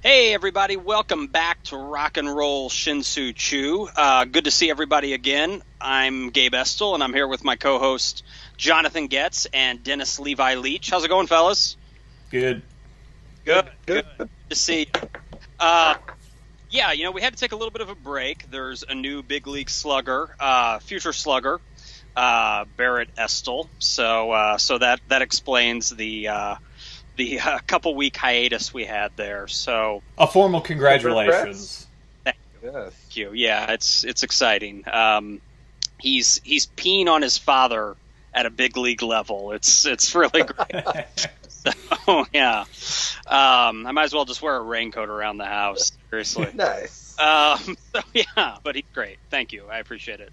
Hey everybody, welcome back to Rock and Roll Shin-Soo Choo. Good to see everybody again. I'm Gabe Estel, and I'm here with my co-host Jonathan Getz and Dennis Levi Leach. How's it going, fellas? Good. Good to see you. Uh, we had to take a little bit of a break. There's a new big league slugger, future slugger, Barrett Estel. So that explains the couple week hiatus we had there. So A formal Congrats. congratulations. thank Yes. you. Yeah, it's exciting. He's peeing on his father at a big league level. It's really great. So yeah, I might as well just wear a raincoat around the house. Seriously. Nice. So yeah, but he's great. Thank you. I appreciate it.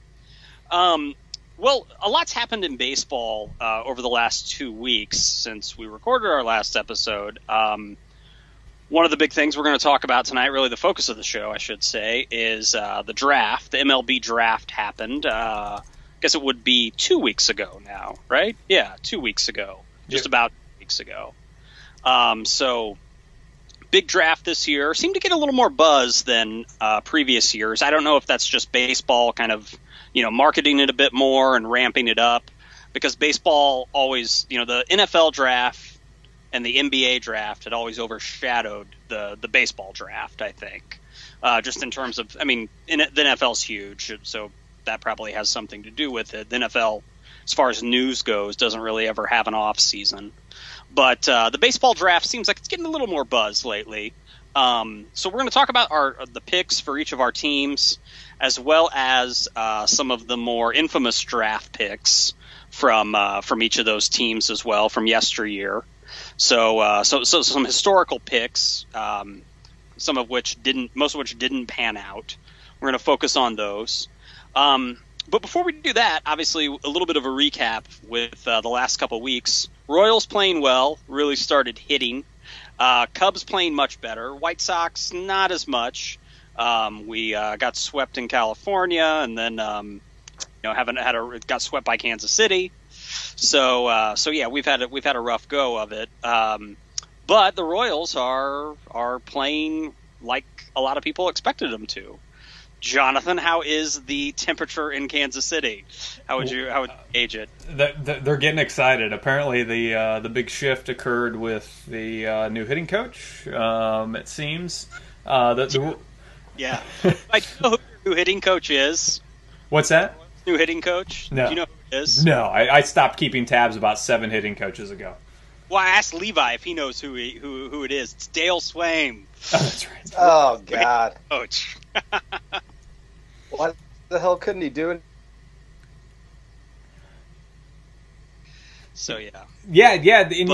Well, a lot's happened in baseball over the last 2 weeks since we recorded our last episode. One of the big things we're going to talk about tonight, really the focus of the show, I should say, is the draft. The MLB draft happened. I guess it would be 2 weeks ago now, right? Yeah, 2 weeks ago. Just Yep. about 2 weeks ago. So big draft this year. Seemed to get a little more buzz than previous years. I don't know if that's just baseball kind of, marketing it a bit more and ramping it up, because baseball always, the NFL draft and the NBA draft had always overshadowed the baseball draft, I think. Just in terms of, the NFL's huge, so that probably has something to do with it. The NFL, as far as news goes, doesn't really ever have an off season. But the baseball draft seems like it's getting a little more buzz lately. So we're going to talk about the picks for each of our teams, as well as some of the more infamous draft picks from each of those teams as well from yesteryear. So some historical picks, most of which didn't pan out. We're going to focus on those. But before we do that, obviously a little bit of a recap with the last couple weeks. Royals playing well, really started hitting. Cubs playing much better. White Sox not as much. We got swept in California, and then got swept by Kansas City. So yeah, we've had a rough go of it. But the Royals are playing like a lot of people expected them to. Jonathan, how is the temperature in Kansas City? How would you gauge it? They're getting excited. Apparently, the big shift occurred with the new hitting coach. It seems. Yeah. Like, do you know who your new hitting coach is? What's that? New hitting coach? No. Do you know who it is? No, I stopped keeping tabs about 7 hitting coaches ago. Well, I asked Levi if he knows who it is. It's Dale Swaim. Oh, that's right. Oh God. Coach. What the hell couldn't he do? So yeah. Yeah, and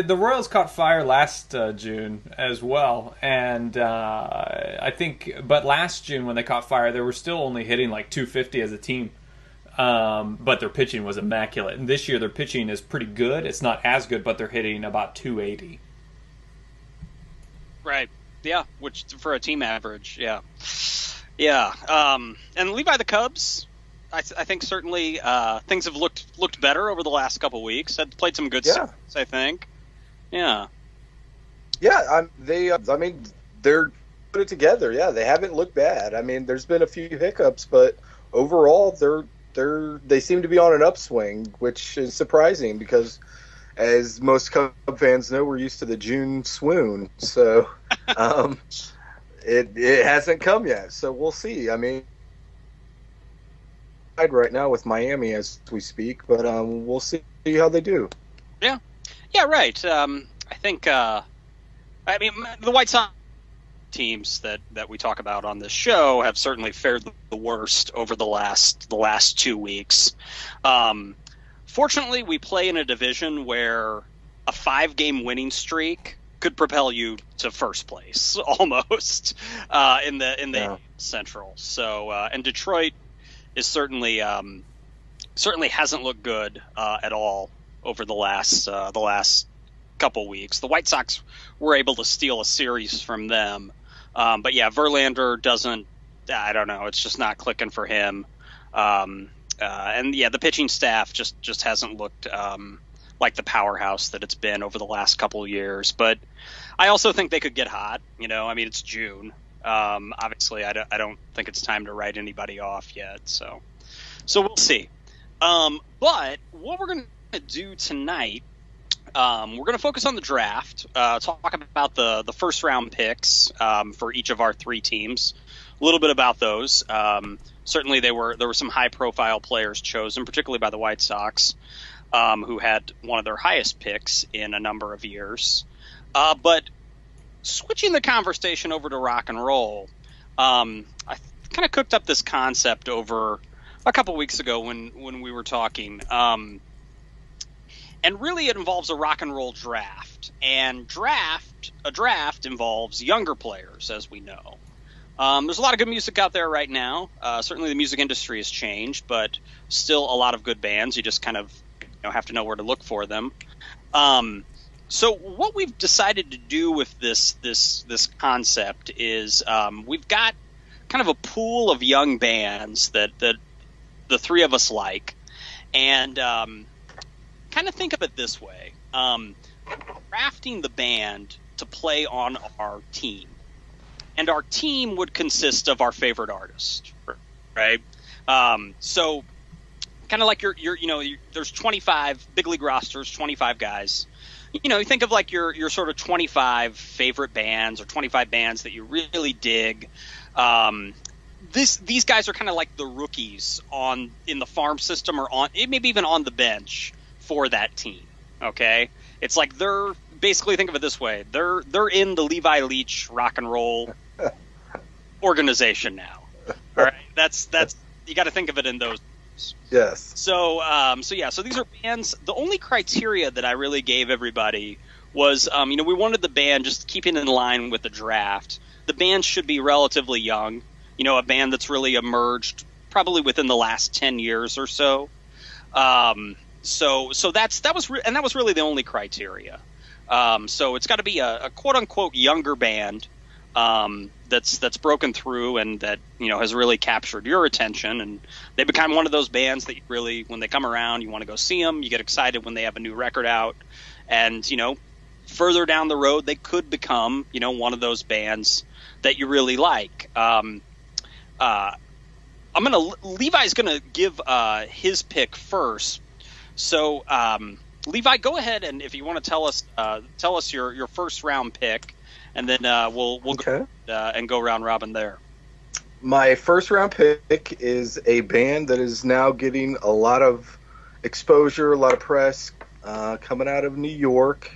the Royals caught fire last June as well, and I think, but last June when they caught fire, they were still only hitting like 250 as a team, but their pitching was immaculate. And this year their pitching is pretty good. It's not as good, but they're hitting about 280. Right. Yeah. Which for a team average. Yeah. Yeah. And Levi, the Cubs, I think certainly things have looked better over the last couple weeks. Had played some good series, I think. Yeah. Yeah. They're put it together. Yeah, they haven't looked bad. I mean, there's been a few hiccups, but overall, they seem to be on an upswing, which is surprising because, as most Cub fans know, we're used to the June swoon. So. It hasn't come yet, so we'll see. I mean, right now with Miami as we speak, but we'll see how they do. Yeah, right. I think the White Sox teams that we talk about on this show have certainly fared the worst over the last 2 weeks. Fortunately, we play in a division where a 5-game winning streak could propel you to first place almost in the Central. So and Detroit is certainly hasn't looked good at all over the last couple weeks. The White Sox were able to steal a series from them, but yeah, Verlander doesn't. I don't know. It's just not clicking for him. And yeah, the pitching staff just hasn't looked like the powerhouse that it's been over the last couple of years. But I also think they could get hot. I mean, it's June. Obviously, I don't think it's time to write anybody off yet. So we'll see. But what we're going to do tonight, we're going to focus on the draft, talk about the first round picks for each of our three teams, a little bit about those. Certainly, there were some high profile players chosen, particularly by the White Sox, who had one of their highest picks in a number of years. But switching the conversation over to rock and roll, I kind of cooked up this concept over a couple weeks ago when we were talking. And really it involves a rock and roll draft. And a draft involves younger players, as we know. There's a lot of good music out there right now. Certainly the music industry has changed, but still a lot of good bands. You just kind of have to know where to look for them. So what we've decided to do with this concept is we've got kind of a pool of young bands that the three of us like, and kind of think of it this way: drafting the band to play on our team, and our team would consist of our favorite artist, right? So kind of like there's 25 big league rosters, 25 guys. You think of like your sort of 25 favorite bands or 25 bands that you really dig. These guys are kind of like the rookies in the farm system or maybe even on the bench for that team. Okay, it's like they're basically, think of it this way: they're in the Levi Leach rock and roll organization now. All right, that's you got to think of it in those. Yes. So these are bands. The only criteria that I really gave everybody was, we wanted the band, just keeping in line with the draft, the band should be relatively young. A band that's really emerged probably within the last 10 years or so. So that was really the only criteria. So it's got to be a quote unquote younger band that's broken through and that has really captured your attention, and they become one of those bands that you really, when they come around, you want to go see them. You get excited when they have a new record out, and further down the road they could become one of those bands that you really like. Levi's gonna give his pick first. So Levi, go ahead, and if you want to tell us your first round pick, and then we'll okay. Go and go round robin there. My first round pick is a band that is now getting a lot of exposure, a lot of press, coming out of New York,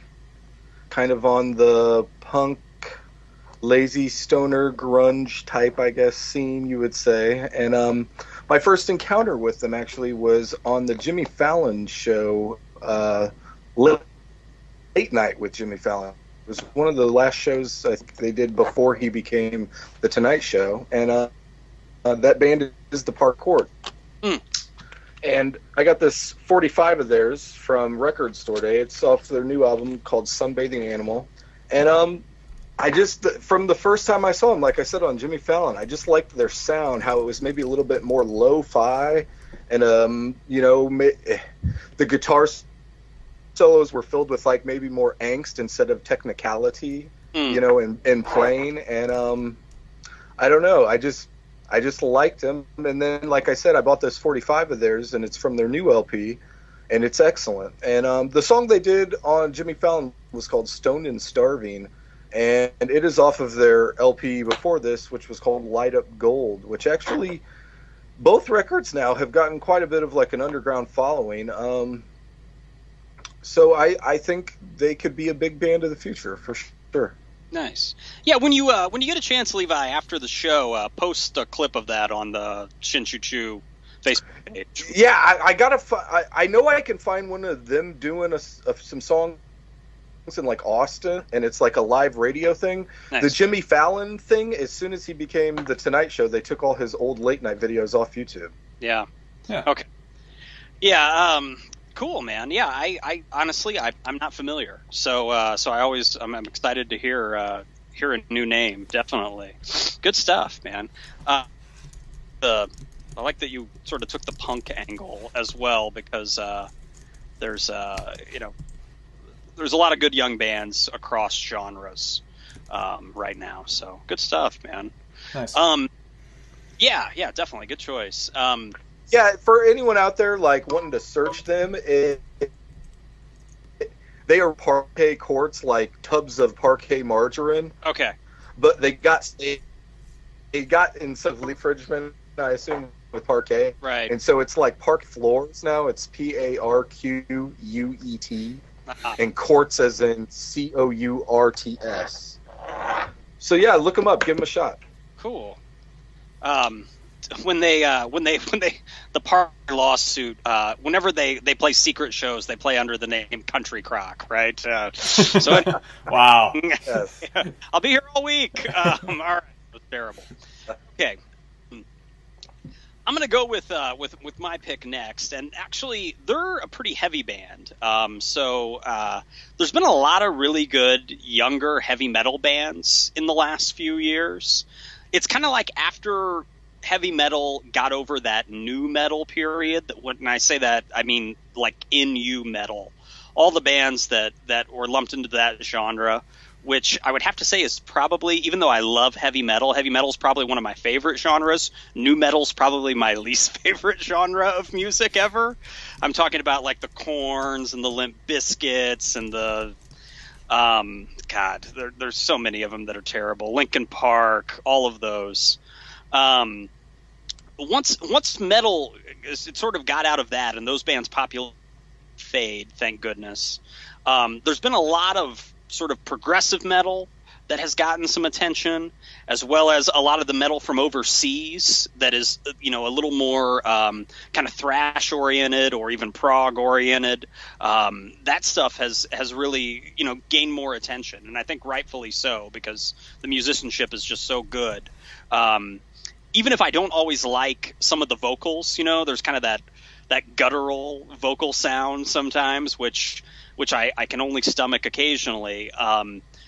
kind of on the punk, lazy stoner, grunge type, I guess, scene, you would say. And my first encounter with them actually was on the Jimmy Fallon show, Late Night with Jimmy Fallon. It was one of the last shows I think they did before he became The Tonight Show, and that band is the Park Court. Mm. And I got this 45 of theirs from Record Store Day. It's off their new album called Sunbathing Animal. And I just, from the first time I saw them, like I said on Jimmy Fallon, I just liked their sound, how it was maybe a little bit more lo-fi, and the guitar solos were filled with like maybe more angst instead of technicality, in playing. And I don't know, I just liked them. And then, like I said, I bought this 45 of theirs, and it's from their new LP, and it's excellent. And the song they did on Jimmy Fallon was called Stoned and Starving, and it is off of their LP before this, which was called Light Up Gold, which actually both records now have gotten quite a bit of like an underground following. So I think they could be a big band of the future for sure. Nice. Yeah, when you get a chance, Levi, after the show, post a clip of that on the Shin-Soo Choo Facebook page. Yeah, I know I can find one of them doing some songs in like Austin, and it's like a live radio thing. Nice. The Jimmy Fallon thing, as soon as he became The Tonight Show, they took all his old late night videos off YouTube. Yeah. Okay. Yeah. Cool, man. Yeah. I honestly, I'm not familiar, so I'm excited to hear a new name. Definitely. Good stuff, man. I like that you sort of took the punk angle as well, because there's there's a lot of good young bands across genres right now. So good stuff, man. Nice. Yeah, definitely good choice. Yeah, for anyone out there like wanting to search them, they are parquet quartz, like tubs of parquet margarine. Okay. But they got instead of leaf fridgement, I assume, with parquet. Right. And so it's like parquet floors now. It's PARQUET. And quartz as in COURTS. So yeah, look them up. Give them a shot. Cool. When the Park lawsuit, whenever they play secret shows, they play under the name Country Crock, right? Wow. Yes. I'll be here all week. All right, that's terrible. Okay, I'm gonna go with my pick next, and actually they're a pretty heavy band. There's been a lot of really good younger heavy metal bands in the last few years. It's kind of like after heavy metal got over that new metal period. When I say that, I mean like in metal. All the bands that were lumped into that genre, which I would have to say is probably, even though I love heavy metal is probably one of my favorite genres. Nu metal's probably my least favorite genre of music ever. I'm talking about like the Korns and the Limp Bizkits and the there's so many of them that are terrible. Linkin Park, all of those. Once metal, it sort of got out of that, and those bands fade, thank goodness. There's been a lot of sort of progressive metal that has gotten some attention, as well as a lot of the metal from overseas that is, a little more kind of thrash oriented or even prog oriented. That stuff has really, gained more attention, and I think rightfully so, because the musicianship is just so good. Even if I don't always like some of the vocals, there's kind of that guttural vocal sound sometimes, which I can only stomach occasionally.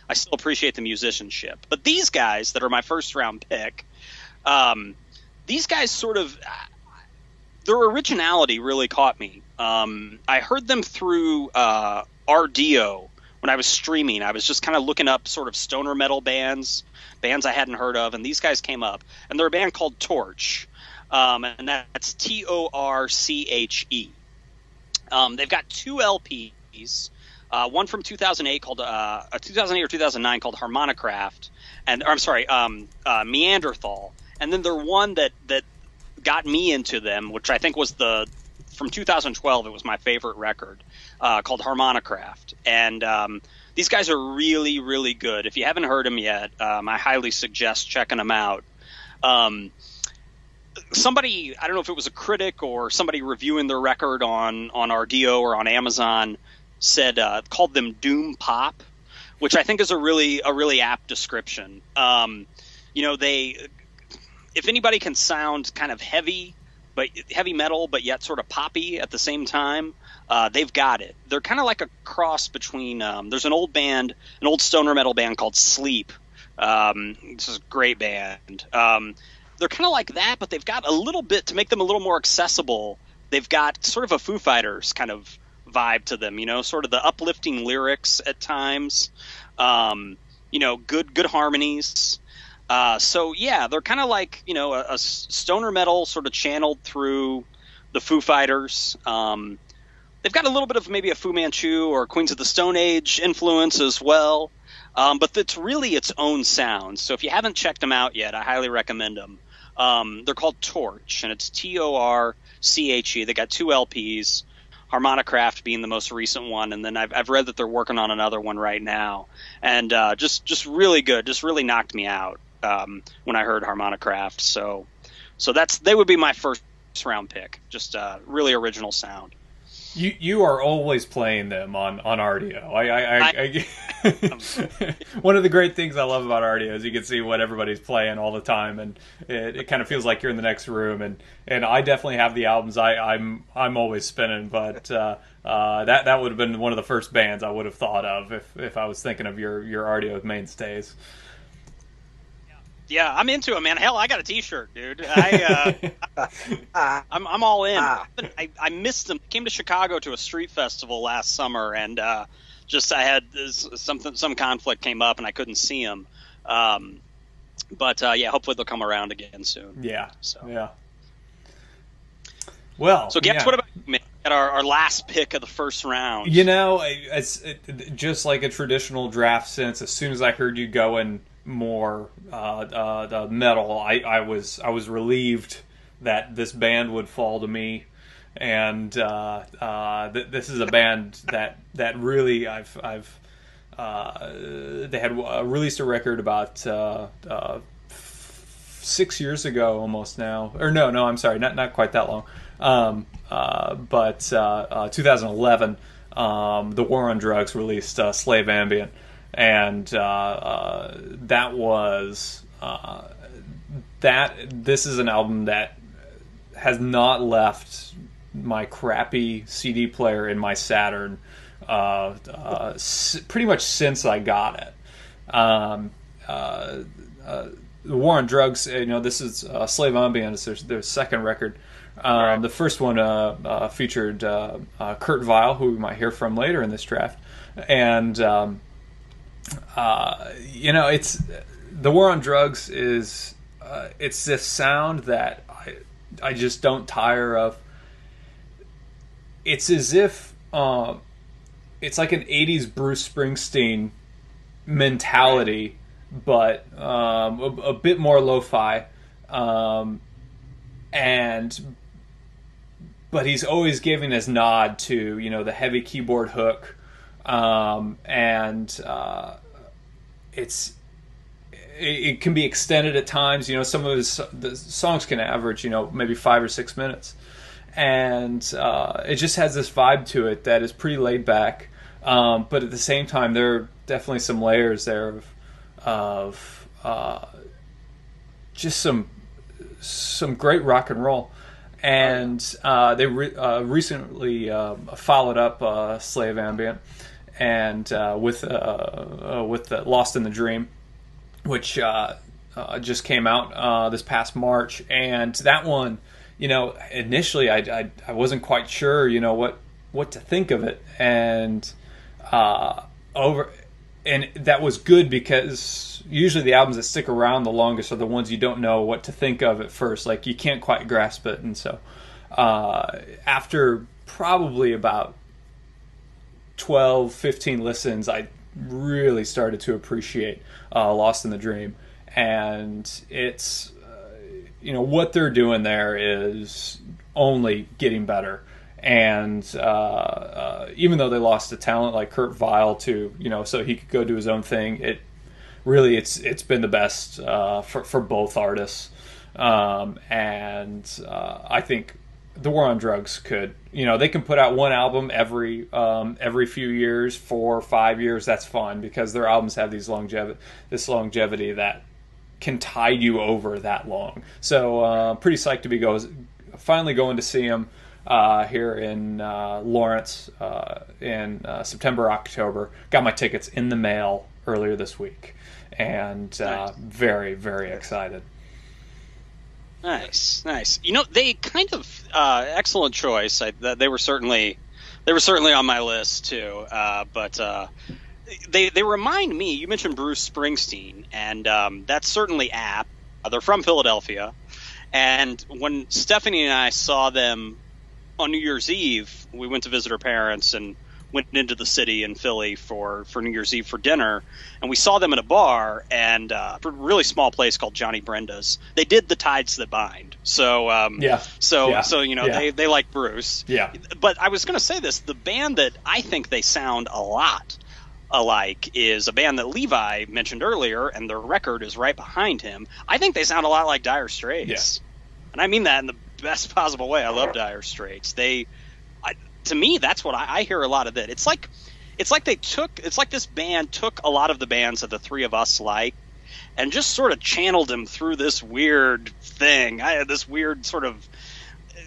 I still appreciate the musicianship. But these guys that are my first round pick, these guys sort of, their originality really caught me. I heard them through RDO when I was streaming. I was just kind of looking up sort of stoner metal bands I hadn't heard of, and these guys came up. And they're a band called Torch, and that's TORCHE. They've got 2 LPs. One from 2008 called 2008 or 2009 called Harmonicraft, Meanderthal, and then there's one that got me into them, which I think was from 2012. It was my favorite record, called Harmonicraft, and these guys are really, really good. If you haven't heard them yet, I highly suggest checking them out. Somebody, I don't know if it was a critic or somebody reviewing their record on RDO or on Amazon, called them doom pop, which I think is a really apt description. If anybody can sound kind of heavy metal, but yet sort of poppy at the same time, they've got it. They're kind of like a cross between, there's an old stoner metal band called Sleep. This is a great band. They're kind of like that, but they've got a little bit to make them a little more accessible. They've got sort of a Foo Fighters kind of vibe to them, sort of the uplifting lyrics at times, good harmonies. So yeah, they're kind of like, a stoner metal sort of channeled through the Foo Fighters. They've got a little bit of maybe a Fu Manchu or Queens of the Stone Age influence as well. But it's really its own sound. So if you haven't checked them out yet, I highly recommend them. They're called Torch, and it's TORCHE. They got 2 LPs, Harmonicraft being the most recent one, and then I've read that they're working on another one right now. And just really good, just really knocked me out when I heard Harmonicraft. So they would be my first round pick. Just really original sound. You are always playing them on RDO. One of the great things I love about RDO is you can see what everybody's playing all the time, and it kind of feels like you're in the next room. And I definitely have the albums I'm always spinning, but that would have been one of the first bands I would have thought of if I was thinking of your RDO mainstays. Yeah, I'm into it, man. Hell, I got a T-shirt, dude. I'm all in. I missed them. Came to Chicago to a street festival last summer, and Just I had some conflict came up and I couldn't see him. But yeah, hopefully they'll come around again soon. Yeah. So yeah. Well, so guess what about you, at our last pick of the first round? It's just like a traditional draft sense. As soon as I heard you going more the metal, I was relieved that this band would fall to me, and this is a band that really they had released a record about 6 years ago almost now, or no, I'm sorry, not quite that long. But 2011, the War on Drugs released Slave Ambient, and that was this is an album that has not left my crappy CD player in my Saturn pretty much since I got it. The War on Drugs, this is Slave Ambient, is their second record. Right. The first one featured Kurt Weill, who we might hear from later in this draft, and it's the War on Drugs is it's this sound that I just don't tire of. It's as if it's like an '80s Bruce Springsteen mentality, but a bit more lo-fi, but he's always giving his nod to the heavy keyboard hook, it can be extended at times. Some of the songs can average maybe 5 or 6 minutes, and it just has this vibe to it that is pretty laid back, but at the same time there are definitely some layers there of just some great rock and roll. And they recently followed up Slave Ambient and with the Lost in the Dream, which just came out this past March. And that one, initially I wasn't quite sure, what to think of it, and that was good, because usually the albums that stick around the longest are the ones you don't know what to think of at first. Like, you can't quite grasp it. And so after probably about 12, 15 listens, I really started to appreciate Lost in the Dream. And it's, what they're doing there is only getting better. And even though they lost a talent like Kurt Weill to, so he could go do his own thing, it's been the best for both artists. And I think the War on Drugs could, they can put out one album every few years, 4 or 5 years. That's fine, because their albums have this longevity that can tide you over that long. So pretty psyched to be finally going to see them here in Lawrence in September, October. Got my tickets in the mail earlier this week, and very, very excited. Nice. They kind of excellent choice. They were certainly on my list too. But they remind me. You mentioned Bruce Springsteen, and that's certainly apt. They're from Philadelphia, and when Stephanie and I saw them on New Year's Eve, we went to visit her parents and went into the city in Philly for New Year's Eve for dinner, and we saw them at a bar, and a really small place called Johnny Brenda's. They did The Tides That Bind, so they like Bruce. Yeah. But I was going to say this: the band that I think they sound a lot alike is a band that Levi mentioned earlier, and their record is right behind him. I think they sound a lot like Dire Straits, and I mean that in the best possible way. I love Dire Straits. To me, that's what I hear a lot of it. It's like this band took a lot of the bands that the three of us like and just sort of channeled them through this weird thing. I had this weird sort of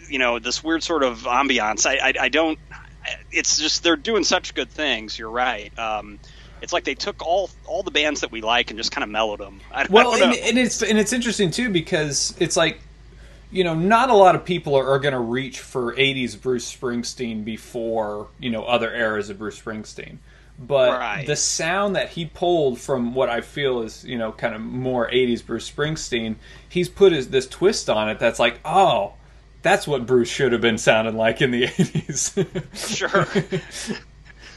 ambiance. I don't. It's just they're doing such good things. You're right. It's like they took all the bands that we like and just kind of mellowed them. And it's interesting too, because it's like, not a lot of people are going to reach for 80s Bruce Springsteen before, other eras of Bruce Springsteen. but Right. the sound that he pulled from what I feel is, kind of more 80s Bruce Springsteen, he's put this twist on it that's like, oh, that's what Bruce should have been sounding like in the 80s. Sure.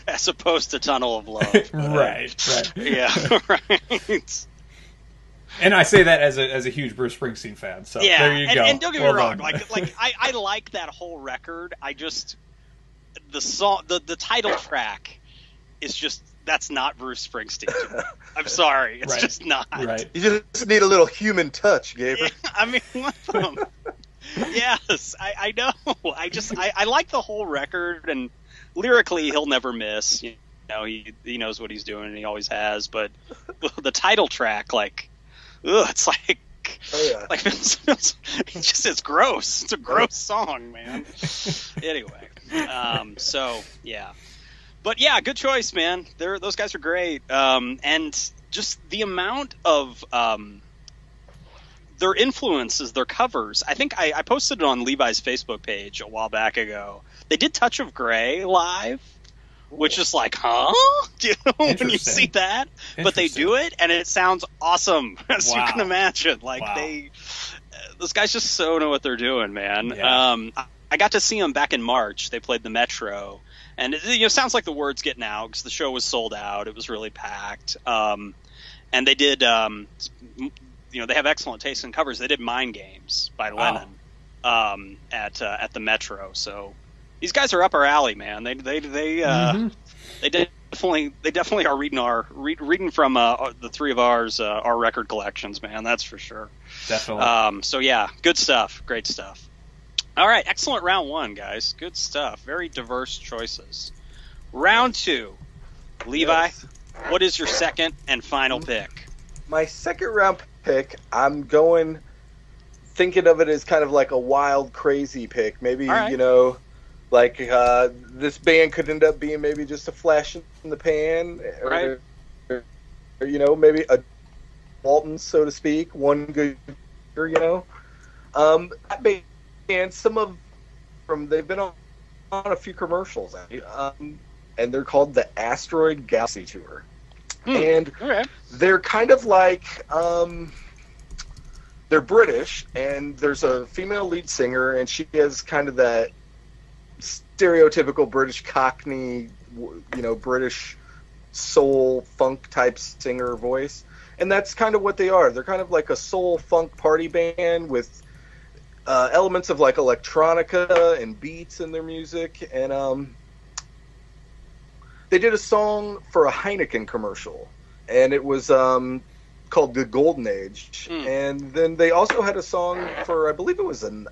As opposed to Tunnel of Love. But, right. Yeah, right. And I say that as a huge Bruce Springsteen fan. So yeah, there you go. And don't get me wrong, done. I like that whole record. I just the song, the title track is just, that's not Bruce Springsteen to me. I'm sorry, it's just not. Right. You just need a little human touch, Gabriel. Yeah, I mean, one of them. Yes, I know. I like the whole record, and lyrically he'll never miss. He knows what he's doing, and he always has. But the title track, it's like, it's gross. It's a gross song, man. Anyway, so yeah, but yeah, good choice, man. Those guys are great, and just the amount of their influences, their covers. I think I posted it on Levi's Facebook page a while back ago. They did Touch of Grey live, which is like, huh? When you see that? But they do it, and it sounds awesome, as you can imagine. Those guys just so know what they're doing, man. Yeah. I got to see them back in March. They played the Metro, and it sounds like the word's getting out because the show was sold out. It was really packed. And they did, they have excellent taste in covers. They did Mind Games by Lennon at the Metro. So these guys are up our alley, man. They definitely are reading from the three of ours, our record collections, man. That's for sure. Definitely. So yeah, good stuff. Great stuff. All right, excellent round one, guys. Good stuff. Very diverse choices. Round two, Levi. Yes. What is your second and final pick? My second round pick, I'm thinking of it as kind of like a wild, crazy pick. Maybe, right. This band could end up being maybe just a flash in the pan. Right. Or maybe a Walton, so to speak. One good year, That band, they've been on a few commercials. And they're called the Asteroid Galaxy Tour. And they're kind of like, they're British, and there's a female lead singer, and she has kind of that stereotypical British Cockney, British soul funk type singer voice. And that's kind of what they are. They're kind of like a soul funk party band with elements of like electronica and beats in their music. And they did a song for a Heineken commercial, and it was called The Golden Age. And then they also had a song for, I believe it was an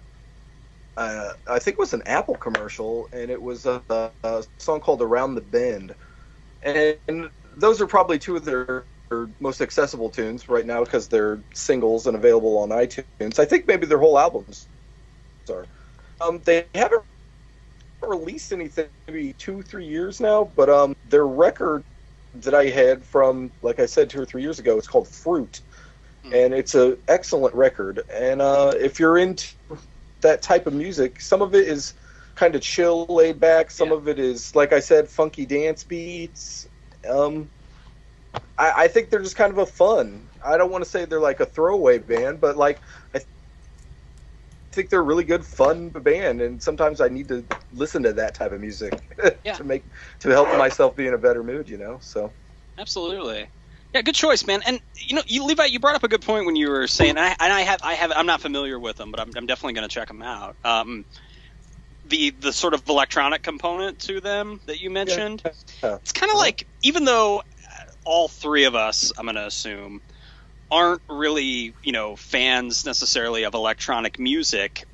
Apple commercial, and it was a song called Around the Bend. And those are probably two of their most accessible tunes right now because they're singles and available on iTunes. I think maybe their whole albums are. They haven't released anything maybe 2-3 years now, but their record that I had from, like I said, 2 or 3 years ago, it's called Fruit, and it's an excellent record. And if you're into that type of music, some of it is kind of chill, laid back, some of it is, like I said, funky dance beats. I think they're just kind of a fun, I don't want to say they're like a throwaway band, but like I think they're a really good, fun band, and sometimes I need to listen to that type of music to help myself be in a better mood, So absolutely, yeah, good choice, man. And Levi, you brought up a good point when you were saying, I'm not familiar with them, but I'm definitely going to check them out. The sort of electronic component to them that you mentioned, it's kind of like, even though all three of us, I'm going to assume, aren't really, fans necessarily of electronic music,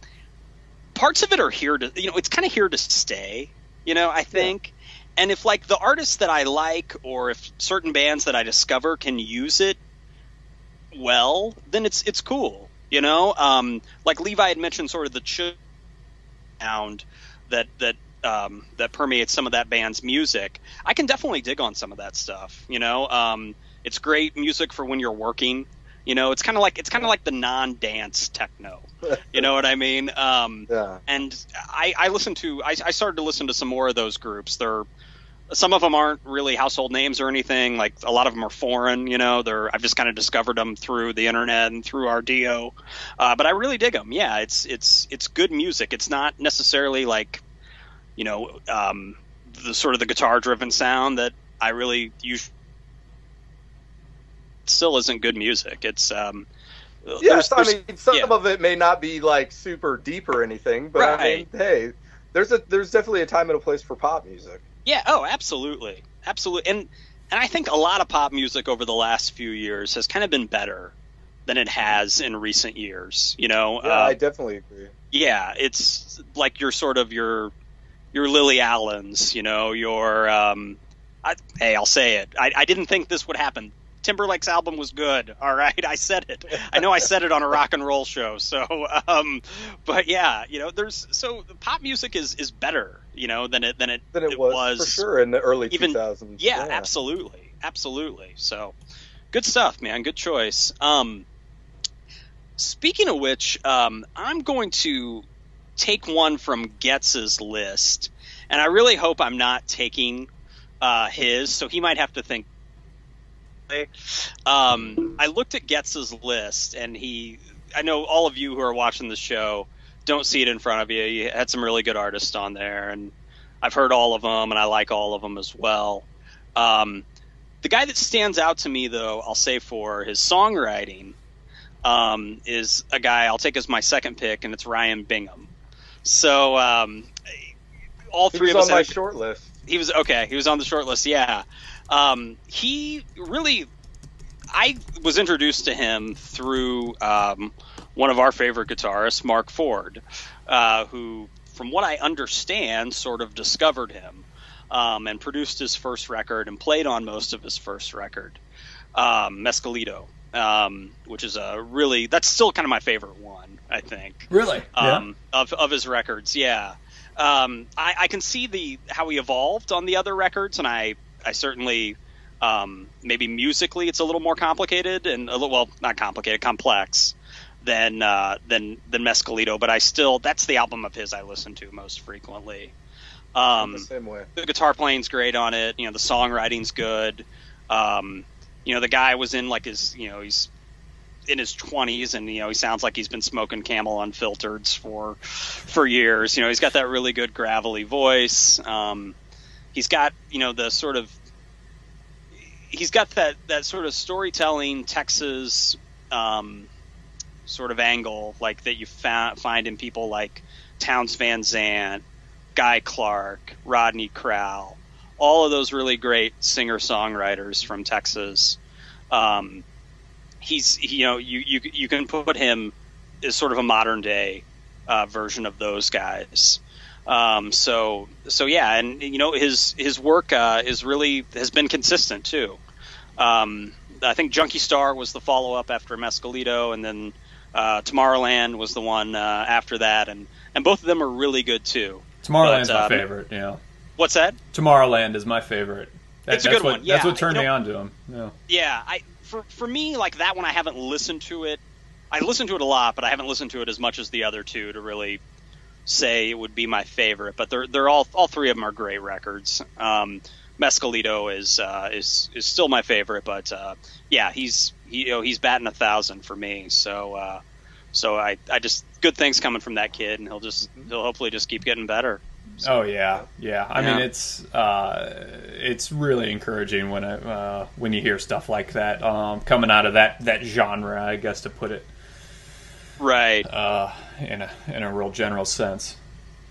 parts of it are here to, it's kind of here to stay, I think. Yeah. And if the artists that I like, or if certain bands that I discover can use it well, then it's cool, like Levi had mentioned, sort of the chill sound that permeates some of that band's music. I can definitely dig on some of that stuff, It's great music for when you're working. It's kind of like the non-dance techno. You know what I mean? And I started to listen to some more of those groups. They're Some of them aren't really household names or anything. Like a lot of them are foreign. I've just kind of discovered them through the internet and through our Dio. But I really dig them. Yeah, it's good music. It's not necessarily like the sort of the guitar driven sound that I really use. Still isn't good music. It's yes, I mean some of it may not be like super deep or anything, but right. I mean, hey, there's definitely a time and a place for pop music. Yeah, oh, absolutely. And I think a lot of pop music over the last few years has kind of been better than it has in recent years, Yeah, I definitely agree. Yeah, it's like your Lily Allens, I'll say it. I didn't think this would happen. Timberlake's album was good. All right, I said it. I know I said it on a rock and roll show. So, but yeah, pop music is better, than it was for sure in the early 2000s. Yeah, absolutely. So, good stuff, man. Good choice. Speaking of which, I'm going to take one from Getz's list, and I really hope I'm not taking his. So he might have to think. I looked at Getz's list, and I know all of you who are watching the show don't see it in front of you. You had some really good artists on there, and I've heard all of them, and I like all of them as well. The guy that stands out to me, though, I'll say for his songwriting, is a guy I'll take as my second pick, and it's Ryan Bingham. So all three of us on my short list. He was okay. He was on the short list. Yeah. I was introduced to him through one of our favorite guitarists, Mark Ford, who, from what I understand, sort of discovered him and produced his first record and played on most of his first record, Mescalito, which is that's still kind of my favorite one, I think. Really? Of his records, yeah. I can see how he evolved on the other records, and I certainly maybe musically it's a little more complicated and not complicated, complex than Mescalito, but that's the album of his I listen to most frequently. The same way. The guitar playing's great on it. The songwriting's good. The guy was in like he's in his 20s, and he sounds like he's been smoking Camel Unfiltered for years. He's got that really good gravelly voice. He's got he's got that sort of storytelling Texas sort of angle, like that you find in people like Townes Van Zandt, Guy Clark, Rodney Crowell, all of those really great singer-songwriters from Texas. You can put him as sort of a modern day version of those guys. So yeah, and his work has been consistent too. I think Junkie Star was the follow up after Mescalito, and then Tomorrowland was the one after that, and both of them are really good too. Tomorrowland's my favorite. Yeah. What's that? Tomorrowland is my favorite. It's a good one. Yeah. That's what turned me on to him. Yeah. Yeah. For me, like that one, I haven't listened to it. I listen to it a lot, but I haven't listened to it as much as the other two to really say it would be my favorite. But they're all three of them are great records. Mescalito is still my favorite, but yeah, he's batting 1,000 for me. So I just good things coming from that kid, and he'll hopefully just keep getting better. So, oh yeah. I mean, it's really encouraging when you hear stuff like that coming out of that genre, I guess, to put it right in a real general sense.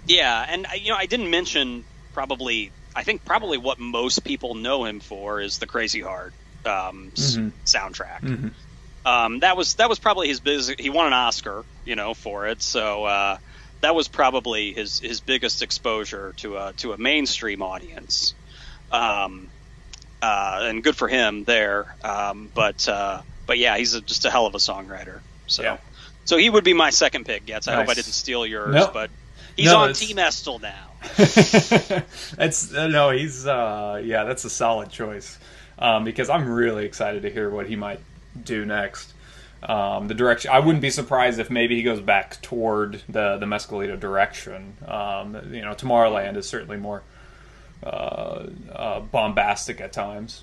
Yeah, and I didn't mention probably what most people know him for is the Crazy Heart soundtrack. Mm-hmm. That was probably his business. He won an Oscar, for it. So that was probably his biggest exposure to a mainstream audience. And good for him there. But yeah, he's just a hell of a songwriter. So yeah. So he would be my second pick, Getz. I hope I didn't steal yours, but he's on Team Estel now. That's a solid choice because I'm really excited to hear what he might do next. The direction, I wouldn't be surprised if maybe he goes back toward the Mescalito direction. Tomorrowland is certainly more bombastic at times.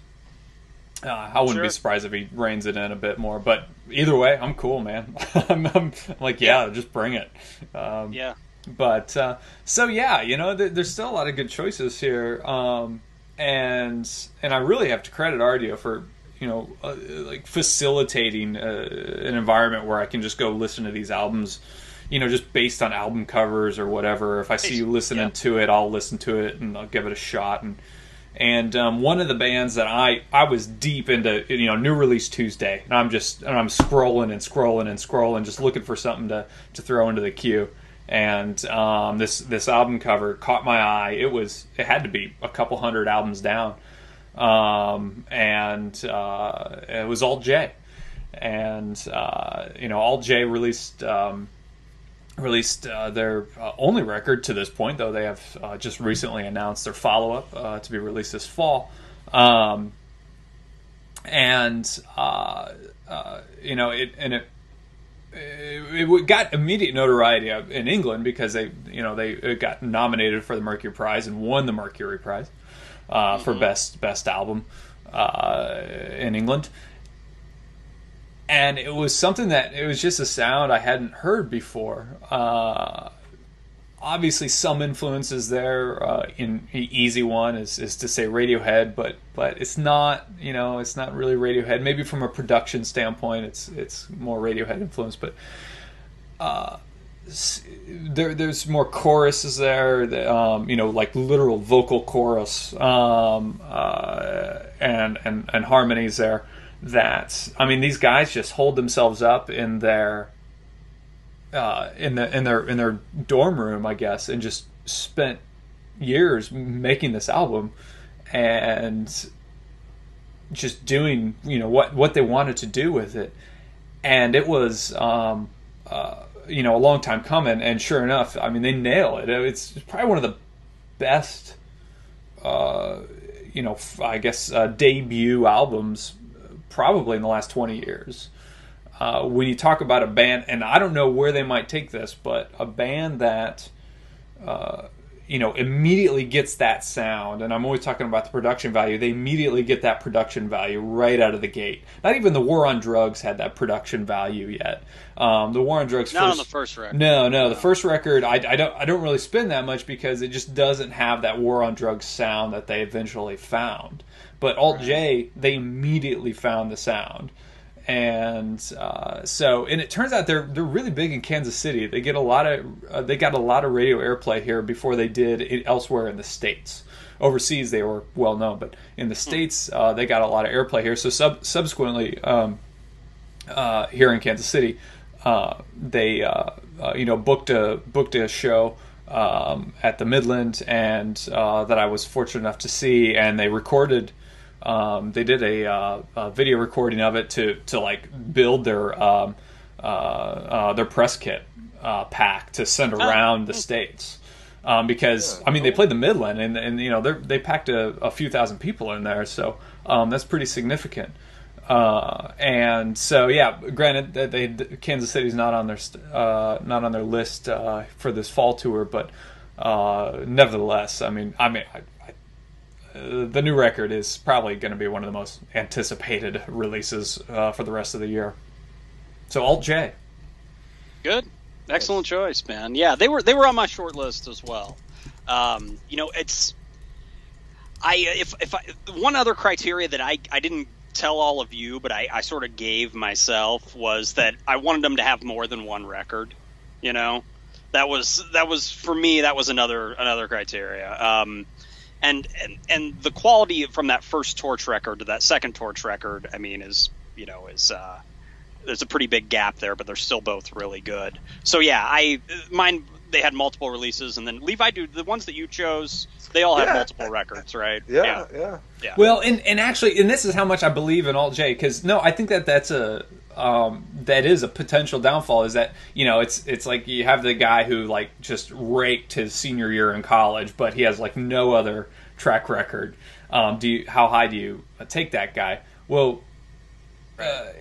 I wouldn't be surprised if he reins it in a bit more, but either way, I'm cool, man. I'm like, just bring it. But so yeah, there's still a lot of good choices here, and I really have to credit Ardio for like facilitating an environment where I can just go listen to these albums, just based on album covers or whatever. If I see you listening to it, I'll listen to it and I'll give it a shot. And one of the bands that I was deep into, New Release Tuesday, and I'm scrolling and scrolling and scrolling, just looking for something to throw into the queue. And this album cover caught my eye. It had to be a couple hundred albums down, and it was Alt J, and Alt J released their only record to this point, though they have just recently announced their follow-up to be released this fall. It got immediate notoriety in England because they got nominated for the Mercury Prize and won the Mercury Prize for best album in England. And it was something that it was just a sound I hadn't heard before. Obviously, some influences there. In easy one is to say Radiohead, but it's not. It's not really Radiohead. Maybe from a production standpoint, it's more Radiohead influence. But there's more choruses there. Like literal vocal chorus and harmonies there. These guys just hold themselves up in their dorm room, I guess, and just spent years making this album and just doing what they wanted to do with it. And it was a long time coming, and sure enough, they nail it. It's probably one of the best debut albums probably in the last 20 years. When you talk about a band, and I don't know where they might take this, but a band that immediately gets that sound, and I'm always talking about the production value, they immediately get that production value right out of the gate. Not even the War on Drugs had that production value yet. The War on Drugs on the first record. No, the first record I don't really spin that much because it just doesn't have that War on Drugs sound that they eventually found. But Alt J, they immediately found the sound. And and it turns out they're really big in Kansas City. They got a lot of radio airplay here before they did elsewhere in the States. Overseas they were well known, but in the States they got a lot of airplay here. So subsequently here in Kansas City, they booked a show at the Midland, and that I was fortunate enough to see, and they recorded. They did a video recording of it to like build their press kit pack to send around the States, because they played the Midland, and they packed a few thousand people in there, so that's pretty significant. And so granted that Kansas City's not on their list for this fall tour, but nevertheless, the new record is probably going to be one of the most anticipated releases for the rest of the year. So Alt J. Good. Excellent choice, man. Yeah, they were on my short list as well. It's one other criteria that I didn't tell all of you, but I sort of gave myself, was that I wanted them to have more than one record. That was for me, that was another criteria. And the quality from that first Torch record to that second Torch record, there's a pretty big gap there, but they're still both really good. So mine, they had multiple releases, and then Levi, the ones that you chose, they all have multiple records, right? Yeah. Well, and actually, and this is how much I believe in Alt J, because I think that is a potential downfall, is that it's like you have the guy who like just raked his senior year in college, but he has like no other track record. How high do you take that guy? Well,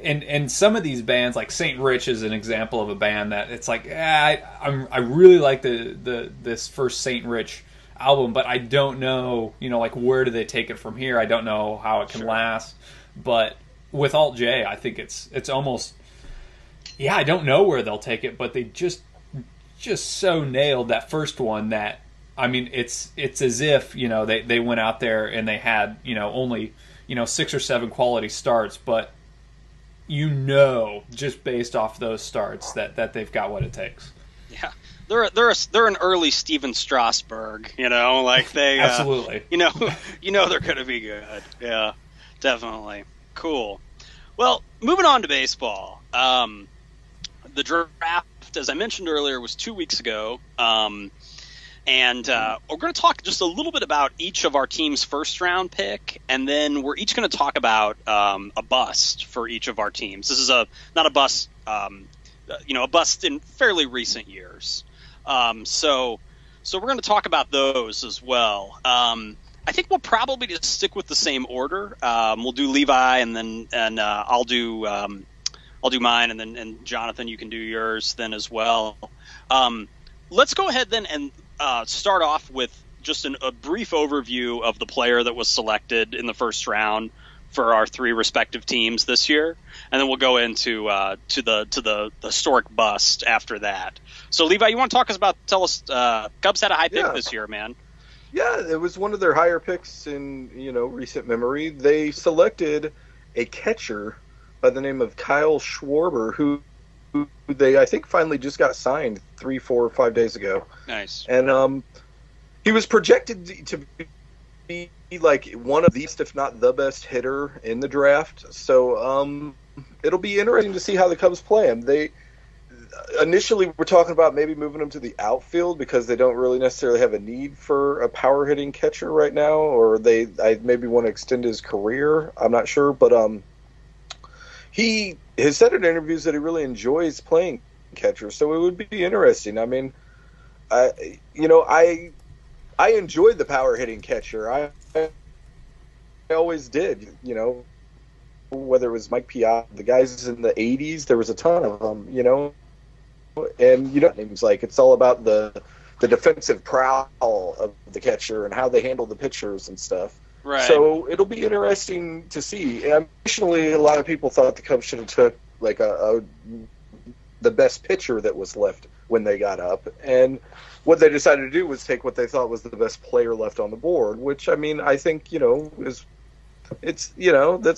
and some of these bands, like Saint Rich is an example of a band that it's like I really like this first Saint Rich album, but I don't know, like where do they take it from here? I don't know how it can last. But with Alt J, I think it's almost, I don't know where they'll take it, but they just so nailed that first one that, I mean, it's as if, they went out there and they had, only, 6 or 7 quality starts, but just based off those starts that they've got what it takes. Yeah. They're an early Steven Strasberg, like they absolutely, they're going to be good. Yeah, definitely. Cool. Well, moving on to baseball. The draft, as I mentioned earlier, was 2 weeks ago. And we're going to talk just a little bit about each of our team's first round pick, and then we're each going to talk about a bust for each of our teams. This is not a bust, a bust in fairly recent years. So we're going to talk about those as well. I think we'll probably just stick with the same order. We'll do Levi, and I'll do mine, and Jonathan, you can do yours then as well. Let's go ahead then and start off with just a brief overview of the player that was selected in the first round for our 3 respective teams this year, and then we'll go into to the historic bust after that. So, Levi, you want to tell us Cubs had a high pick this year, man. Yeah, it was one of their higher picks in recent memory. They selected a catcher by the name of Kyle Schwarber, who they, I think, finally just got signed 3, 4, or 5 days ago. Nice. And he was projected to be like one of the best, if not the best hitter in the draft. So it'll be interesting to see how the Cubs play him. They initially were talking about maybe moving him to the outfield because they don't really necessarily have a need for a power hitting catcher right now, or I maybe want to extend his career. I'm not sure, but he has said in interviews that he really enjoys playing catcher, so it would be interesting. I mean, I enjoyed the power hitting catcher. I always did. Whether it was Mike Piazza, the guys in the '80s, there was a ton of them. And names like it's all about the defensive prowl of the catcher and how they handle the pitchers and stuff. Right. So it'll be interesting to see. And initially, a lot of people thought the Cubs should have took like the best pitcher that was left when they got up, and what they decided to do was take what they thought was the best player left on the board. Which, I mean, I think that's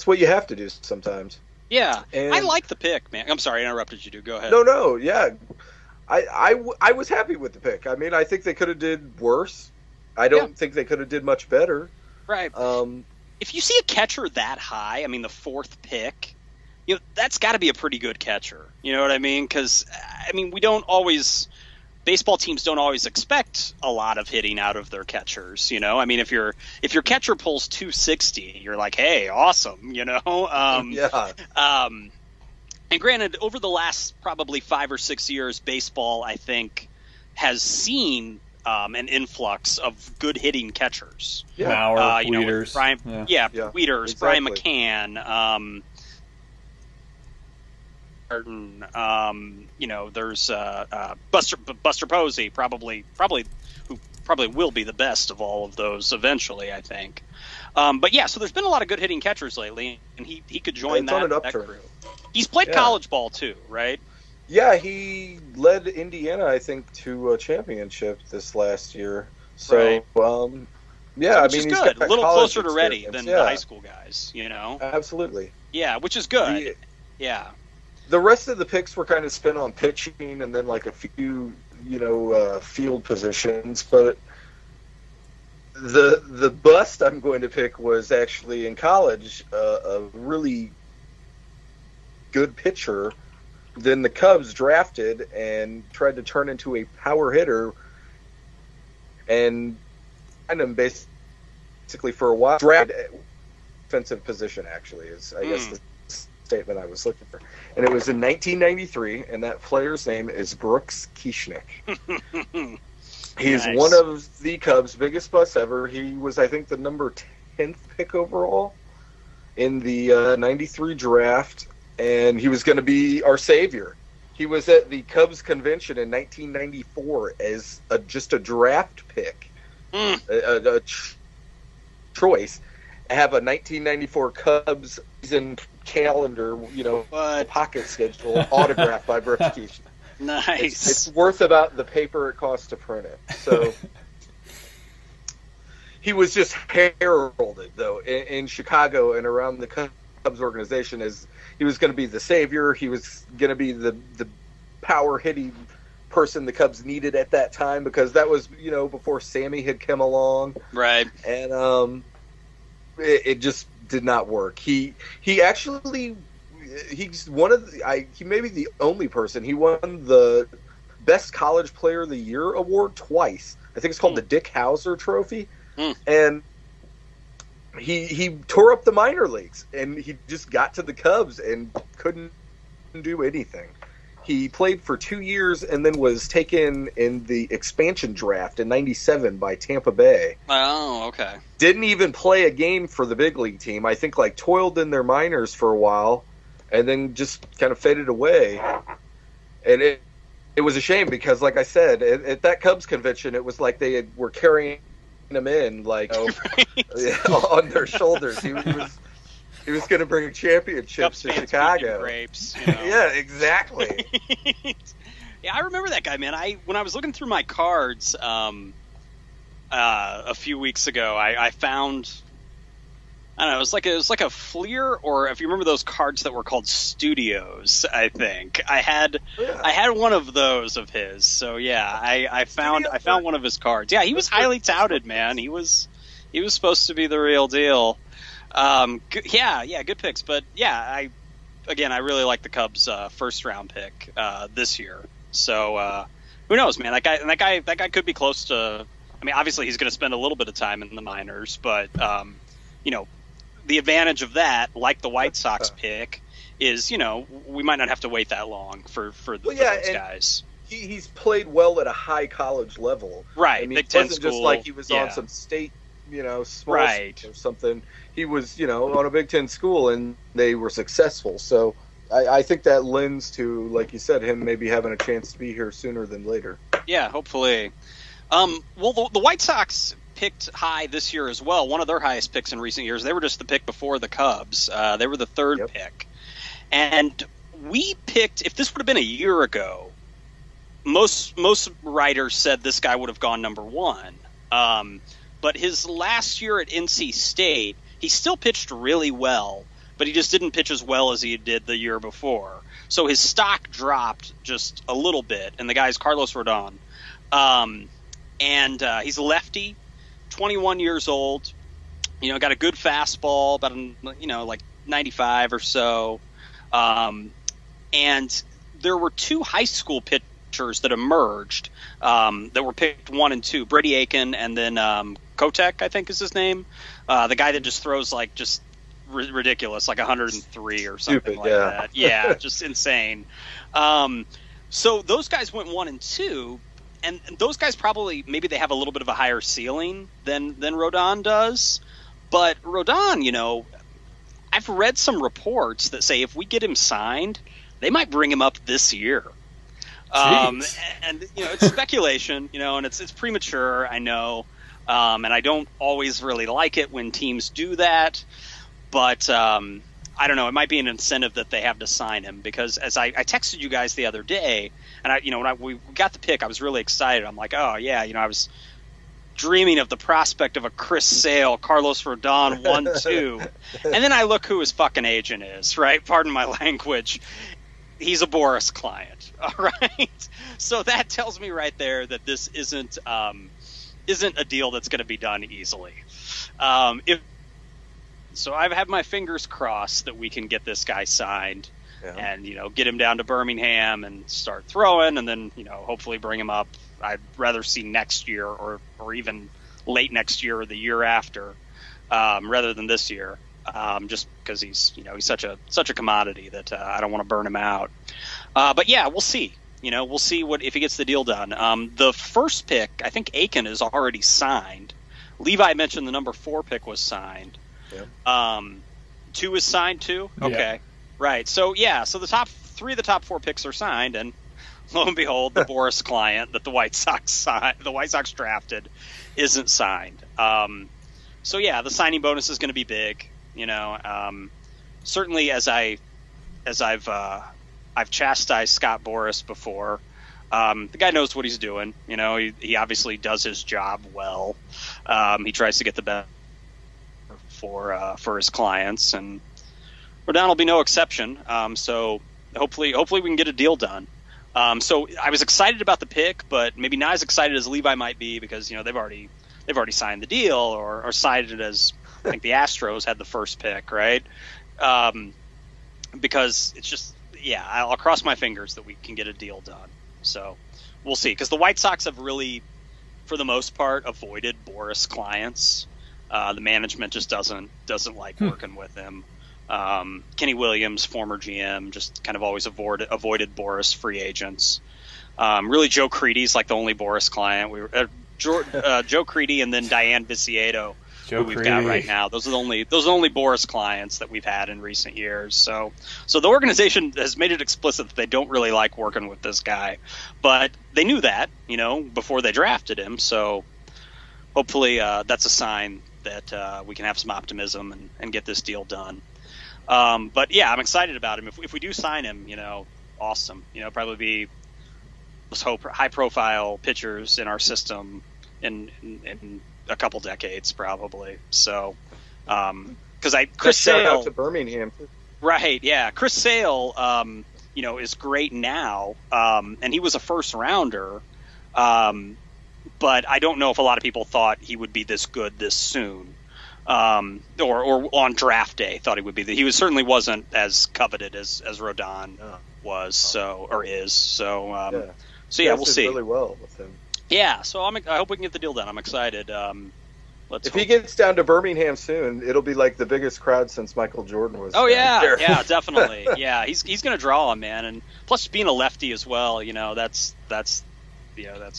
what you have to do sometimes. Yeah, and I like the pick, man. I'm sorry, I interrupted you, dude. Go ahead. No, yeah. I was happy with the pick. I mean, I think they could have did worse. I don't think they could have did much better. Right. If you see a catcher that high, I mean, the 4th pick, that's got to be a pretty good catcher. You know what I mean? Because, I mean, baseball teams don't always expect a lot of hitting out of their catchers. I mean, if your catcher pulls 260, you're like, hey, awesome. Yeah. And granted, over the last probably 5 or 6 years, baseball, I think, has seen an influx of good hitting catchers. Yeah. Mauer, Wieters. Brian, Wieters, exactly. Brian McCann. There's Buster Posey, probably will be the best of all of those eventually, I think. But yeah, so there's been a lot of good hitting catchers lately, and he could join that crew. He's played college ball too, right? Yeah, he led Indiana, I think, to a championship this last year. So, right. Which is good. A little closer to ready than the high school guys, Absolutely. Yeah, which is good. The rest of the picks were kind of spent on pitching and then like a few, field positions. But the bust I'm going to pick was actually in college, a really good pitcher. Then the Cubs drafted and tried to turn into a power hitter, and him basically for a while. Drafted defensive position actually is I guess the statement I was looking for, and it was in 1993, and that player's name is Brooks Kieschnick. He's Nice. one of the Cubs' biggest busts ever. He was, I think, the number 10th pick overall in the 93 draft, and he was going to be our savior. He was at the Cubs convention in 1994 as just a draft pick, choice, have a 1994 Cubs season calendar, pocket schedule autographed by Brooks. Nice. It's worth about the paper it costs to print it. So he was just heralded, though, in Chicago and around the Cubs organization as he was going to be the savior. He was going to be the power hitting person the Cubs needed at that time, because that was, before Sammy had come along. Right. And it just did not work. He's one of he may be the only person. He won the Best College Player of the Year award twice. I think it's called the Dick Hauser Trophy. And he tore up the minor leagues, and he just got to the Cubs and couldn't do anything. He played for 2 years and then was taken in the expansion draft in '97 by Tampa Bay. Oh, okay. Didn't even play a game for the big league team. I think toiled in their minors for a while and then just kind of faded away. And it was a shame because, like I said, at that Cubs convention, it was like they were carrying him in on their shoulders. He was going to bring championships to Chicago. Grapes, Yeah, exactly. Yeah, I remember that guy, man. When I was looking through my cards a few weeks ago, I found, I don't know, it was like a Fleer, or if you remember those cards that were called Studios, I think. I had one of those of his. So yeah, I found one of his cards. Yeah, he was highly touted, man. He was supposed to be the real deal. Good picks. But yeah, I really like the Cubs' first round pick this year. So who knows, man? That guy could be close to. I mean, obviously he's going to spend a little bit of time in the minors, but the advantage of that, like the White Sox pick, is we might not have to wait that long for those guys. He's played well at a high college level, right? I mean, Big Ten it wasn't school, just like he was on some state, small right, or something. He was, on a Big Ten school, and they were successful. So I think that lends to, like you said, him maybe having a chance to be here sooner than later. Yeah, hopefully. Well, the White Sox picked high this year as well. One of their highest picks in recent years. They were just the pick before the Cubs. They were the third pick. And we picked, if this would have been a year ago, most writers said this guy would have gone number one. But his last year at NC State, he still pitched really well, but he just didn't pitch as well as he did the year before. So his stock dropped just a little bit, and the guy's Carlos Rodon. And he's a lefty, 21 years old, got a good fastball, about, like 95 or so. And there were two high school pitchers that emerged that were picked 1 and 2, Brady Aiken and then Kotek, I think is his name. The guy that just throws just ridiculous, like 103 or something. Stupid, that. Yeah, just insane. So those guys went 1 and 2. And those guys probably, maybe they have a little bit of a higher ceiling than Rodon does. But Rodon, I've read some reports that say if we get him signed, they might bring him up this year. And it's speculation, and it's premature, I know. And I don't always really like it when teams do that. But I don't know. It might be an incentive that they have to sign him, because as I texted you guys the other day, and when we got the pick, I was really excited. I'm like, oh yeah, I was dreaming of the prospect of a Chris Sale, Carlos Rodon 1-2, and then I look who his fucking agent is. Right? Pardon my language. He's a Boris client. All right. So that tells me right there that this isn't a deal that's going to be done easily. So I've had my fingers crossed that we can get this guy signed and, get him down to Birmingham and start throwing, and then, hopefully bring him up. I'd rather see next year or even late next year or the year after rather than this year, just because he's such a commodity that I don't want to burn him out. But yeah, we'll see. We'll see if he gets the deal done. The first pick, I think Aiken is already signed. Levi mentioned the number 4 pick was signed. Yeah. 2 is signed too? Okay. Yeah. Right. So the top 3 of the top 4 picks are signed, and lo and behold, the Boris client that the White Sox drafted isn't signed. So yeah, the signing bonus is going to be big. Certainly as I've chastised Scott Boris before. The guy knows what he's doing. He obviously does his job well. He tries to get the best for his clients, and Rodon will be no exception. So hopefully we can get a deal done. So I was excited about the pick, but maybe not as excited as Levi might be because they've already signed the deal or signed it as I think the Astros had the first pick, right? Because it's just I'll cross my fingers that we can get a deal done. So we'll see, because the White Sox have really, for the most part, avoided Boris clients. The management just doesn't like working with him. Kenny Williams, former GM, just kind of always avoided Boris free agents. Really, Joe Creedy's like the only Boris client. Joe Creedy and then Diane Viciedo, who we've got right now. Those are the only Boris clients that we've had in recent years. So the organization has made it explicit that they don't really like working with this guy, but they knew that, before they drafted him. So hopefully that's a sign that we can have some optimism and get this deal done. But yeah, I'm excited about him. If we do sign him, awesome. Probably be let's hope high profile pitchers in our system in a couple decades probably. So because Chris Sale, shout out to Birmingham, right? Yeah, Chris Sale is great now, and he was a first rounder, but I don't know if a lot of people thought he would be this good this soon, or on draft day thought he would be. He certainly wasn't as coveted as Rodon was, or is. So we'll see. Really well with him. Yeah, so I hope we can get the deal done. I'm excited. If he gets down to Birmingham soon, it'll be like the biggest crowd since Michael Jordan was. Oh yeah, there. Yeah, definitely. Yeah, he's going to draw him, man, and plus being a lefty as well, that's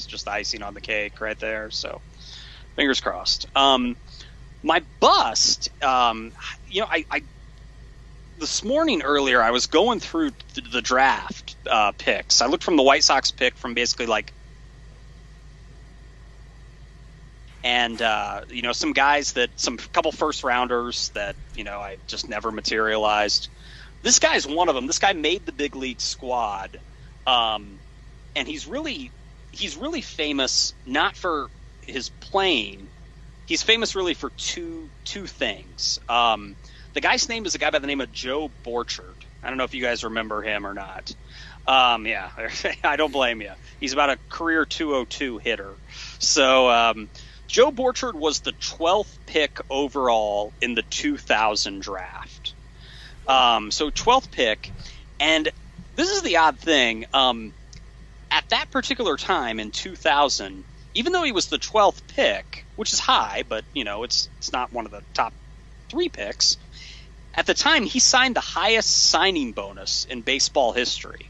just icing on the cake right there. So fingers crossed. My bust, I this morning earlier I was going through the draft picks. I looked from the White Sox pick from basically like. And, some guys some couple first rounders that, I just never materialized. This guy's one of them. This guy made the big league squad. And he's really famous, not for his playing. He's famous really for two things. The guy's name is a guy by the name of Joe Borchard. I don't know if you guys remember him or not. Yeah, I don't blame you. He's about a career 202 hitter. So, Joe Borchard was the 12th pick overall in the 2000 draft. So 12th pick, and this is the odd thing. At that particular time in 2000, even though he was the 12th pick, which is high, but it's not one of the top 3 picks. At the time, he signed the highest signing bonus in baseball history.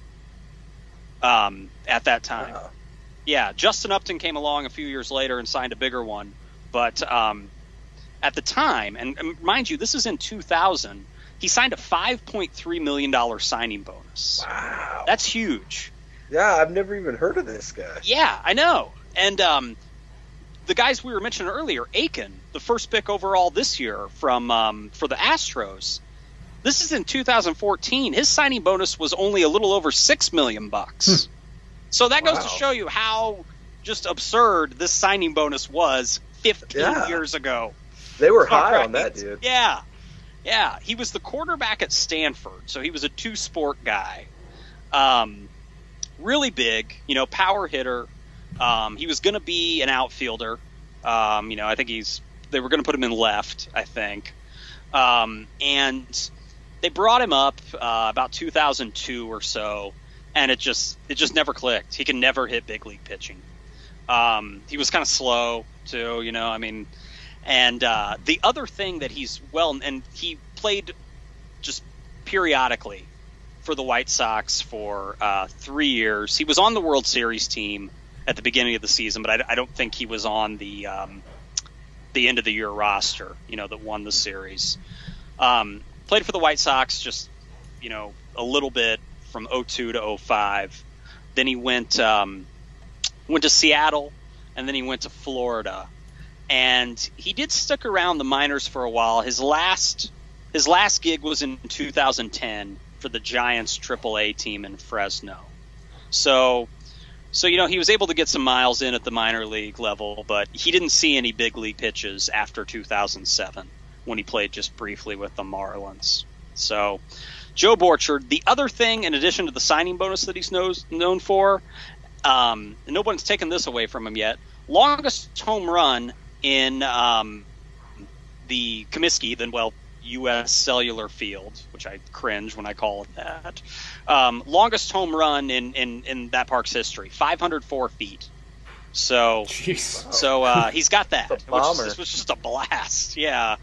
At that time. Wow. Yeah, Justin Upton came along a few years later and signed a bigger one. But at the time, and mind you, this is in 2000, he signed a $5.3 million signing bonus. Wow. That's huge. Yeah, I've never even heard of this guy. Yeah, I know. And the guys we were mentioning earlier, Aiken, the first pick overall this year for the Astros, this is in 2014. His signing bonus was only a little over $6 million. So that goes to show you how just absurd this signing bonus was 15 years ago. They were high on that, dude. Yeah. Yeah. He was the quarterback at Stanford, so he was a 2-sport guy. Really big, power hitter. He was going to be an outfielder. I think they were going to put him in left, I think. And they brought him up about 2002 or so. And it just never clicked. He can never hit big league pitching. He was kind of slow too, And the other thing that and he played just periodically for the White Sox for 3 years. He was on the World Series team at the beginning of the season, but I don't think he was on the end of the year roster, that won the series. Played for the White Sox just, a little bit from 02 to 05. Then he went to Seattle, and then he went to Florida. And he did stick around the minors for a while. His last gig was in 2010 for the Giants AAA team in Fresno. So he was able to get some miles in at the minor league level, but he didn't see any big league pitches after 2007 when he played just briefly with the Marlins. So Joe Borchard, the other thing in addition to the signing bonus that he's known for, and no one's taken this away from him yet, longest home run in the Comiskey, U.S. Cellular Field, which I cringe when I call it that. Longest home run in that park's history, 504 feet. So, he's got that. This was just a blast. Yeah.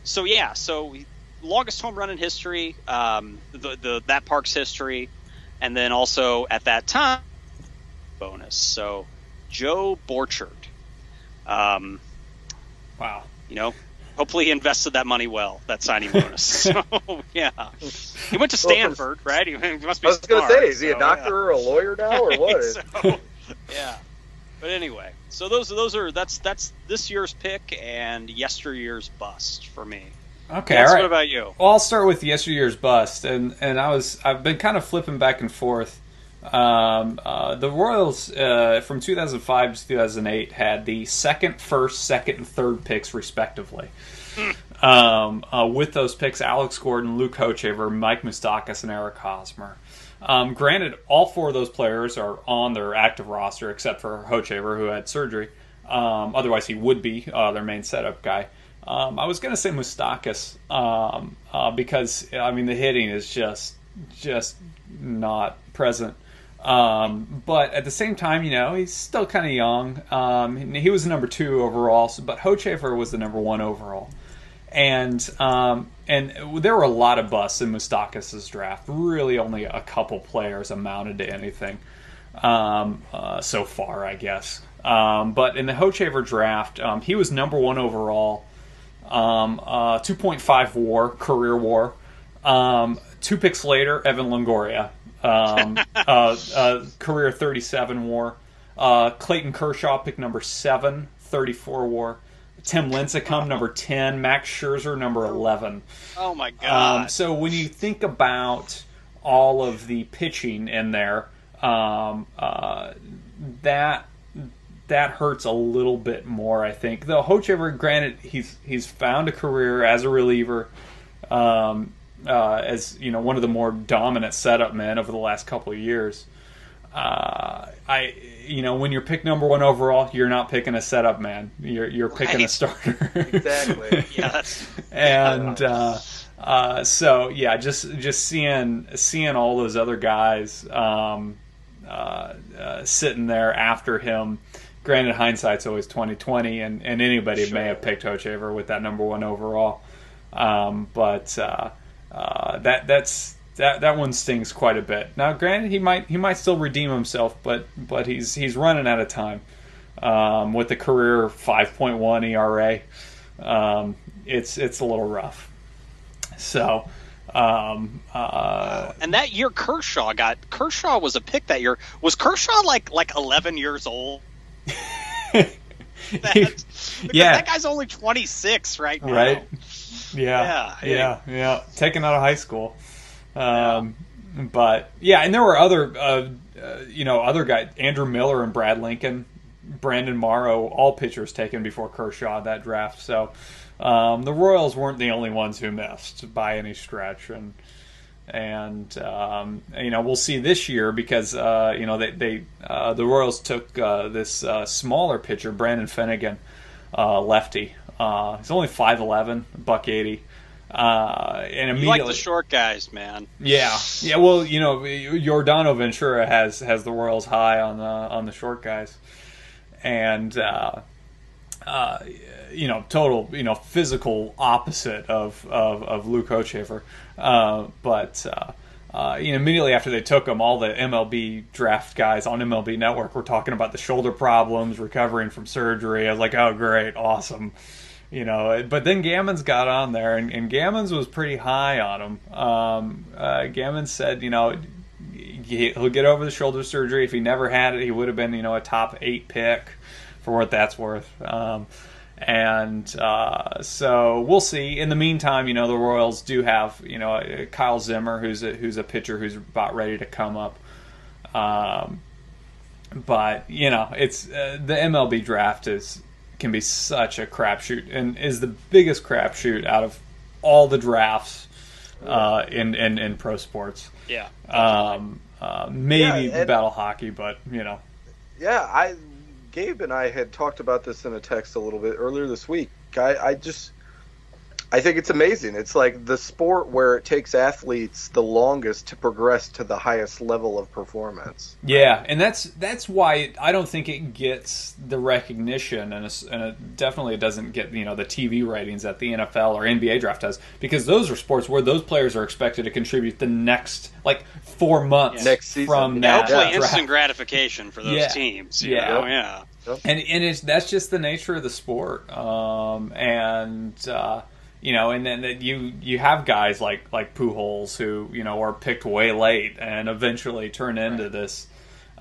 So longest home run in history, that park's history, and then also at that time bonus. So Joe Borchard. Wow. Hopefully he invested that money well, that signing bonus. So, yeah. He went to Stanford, right? He must be I was going to say, is he a doctor or a lawyer now, or what? So, yeah. But anyway, so that's this year's pick and yesteryear's bust for me. Okay, yes, all right. What about you? Well, I'll start with yesteryear's bust, and I've been kind of flipping back and forth. The Royals from 2005 to 2008 had the second, first, second, and third picks respectively. With those picks, Alex Gordon, Luke Hochevar, Mike Moustakas, and Eric Hosmer. Granted, all four of those players are on their active roster except for Hochevar, who had surgery. Otherwise, he would be their main setup guy. I was going to say Moustakas because the hitting is just not present. But at the same time, he's still kind of young. He was the number 2 overall, but Hochevar was the number 1 overall. And there were a lot of busts in Moustakas' draft. Really, only a couple players amounted to anything so far, I guess. But in the Hochevar draft, he was number 1 overall. 2.5 WAR, career WAR. 2 picks later, Evan Longoria. Career 37 WAR. Clayton Kershaw, pick number 7, 34 WAR. Tim Lincecum, number 10. Max Scherzer, number 11. Oh my God! So when you think about all of the pitching in there, that hurts a little bit more, I think. Though Hochevar, granted, he's found a career as a reliever, as one of the more dominant setup men over the last couple of years. When you're picked number 1 overall, you're not picking a setup man. You're picking a starter. Exactly. Yes. And so yeah, just seeing all those other guys sitting there after him. Granted, hindsight's always 20/20, and anybody may have picked Hochevar with that number 1 overall. But that one stings quite a bit. Now, granted, he might still redeem himself, but he's running out of time. With the career 5.1 ERA, it's a little rough. So. And that year Kershaw was a pick that year. Was Kershaw like 11 years old? That guy's only 26 right now. Right. Yeah. Taken out of high school. But yeah, and there were other guys, Andrew Miller and Brad Lincoln, Brandon Morrow, all pitchers taken before Kershaw that draft. So the Royals weren't the only ones who missed by any stretch, and we'll see this year because the Royals took this smaller pitcher, Brandon Finnegan, lefty. He's only 5'11", $180. And immediately, you like the short guys, man. Yeah. Well, Yordano Ventura has the Royals high on the short guys, and total physical opposite of Luke Hochevar. But immediately after they took him, all the MLB draft guys on MLB Network were talking about the shoulder problems, recovering from surgery. I was like, oh, great, awesome. But then Gammons got on there, and Gammons was pretty high on him. Gammons said, he'll get over the shoulder surgery. If he never had it, he would have been, a top 8 pick, for what that's worth. So we'll see. In the meantime, the Royals do have, Kyle Zimmer, who's a pitcher who's about ready to come up. But it's the MLB draft can be such a crapshoot, and is the biggest crapshoot out of all the drafts in pro sports. Yeah. Maybe battle hockey, but Yeah, Gabe and I had talked about this in a text a little bit earlier this week. I think it's amazing. It's like the sport where it takes athletes the longest to progress to the highest level of performance. Yeah, and that's why I don't think it gets the recognition, and it definitely doesn't get the TV ratings that the NFL or NBA draft does, because those are sports where those players are expected to contribute the next 4 months next season from that hopefully draft. instant gratification for those teams. Yeah. And that's just the nature of the sport. And then you have guys like Pujols who are picked way late and eventually turn into this.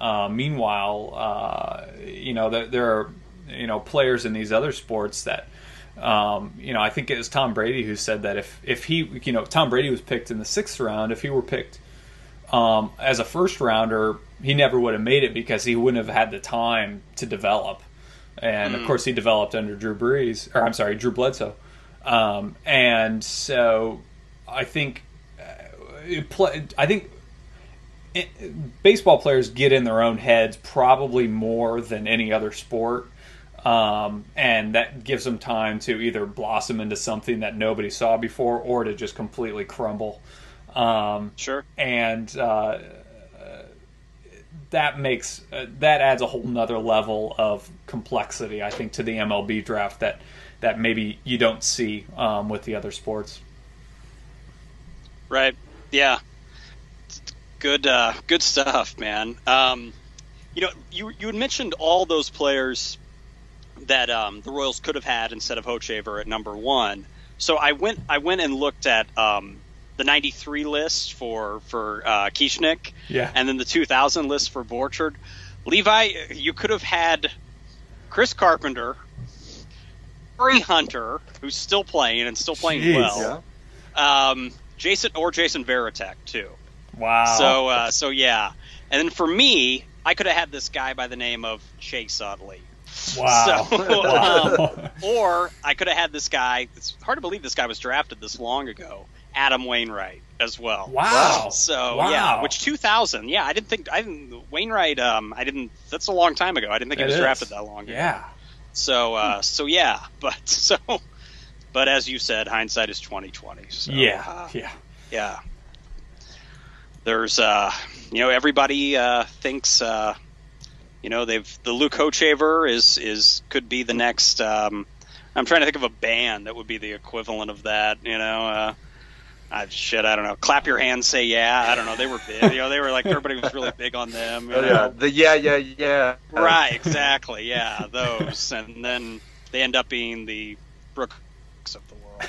Meanwhile, there are players in these other sports that I think it was Tom Brady who said that if he Tom Brady was picked in the 6th round, if he were picked as a first rounder, he never would have made it because he wouldn't have had the time to develop. And of course, he developed under Drew Bledsoe. And so I think baseball players get in their own heads probably more than any other sport. And that gives them time to either blossom into something that nobody saw before or to just completely crumble. Sure. And that adds a whole nother level of complexity, I think, to the MLB draft that maybe you don't see with the other sports. Right. Yeah. Good stuff, man. You had mentioned all those players that the Royals could have had instead of Hochevar at number 1. So I went and looked at the 93 list for Kieschnick, and then the 2000 list for Borchard. Levi, you could have had Chris Carpenter, Corey Hunter, who's still playing well. Yeah. Jason Varitek too. Wow. So yeah. And then for me, I could have had this guy by the name of Chase Utley. Wow. So, or I could have had this guy. It's hard to believe this guy was drafted this long ago. Adam Wainwright as well. Wow. So yeah, which 2000? Yeah, Wainwright. That's a long time ago. I didn't think he was drafted that long ago. Yeah. So yeah, but as you said, hindsight is 20/20. So, yeah. There's everybody thinks the Luke Hochevar could be the next. I'm trying to think of a band that would be the equivalent of that. I don't know. Clap your hands, say yeah. I don't know. They were big. They were like everybody was really big on them. Yeah. The yeah. Right. Exactly. Yeah. Those, and then they end up being the Brooks of the world.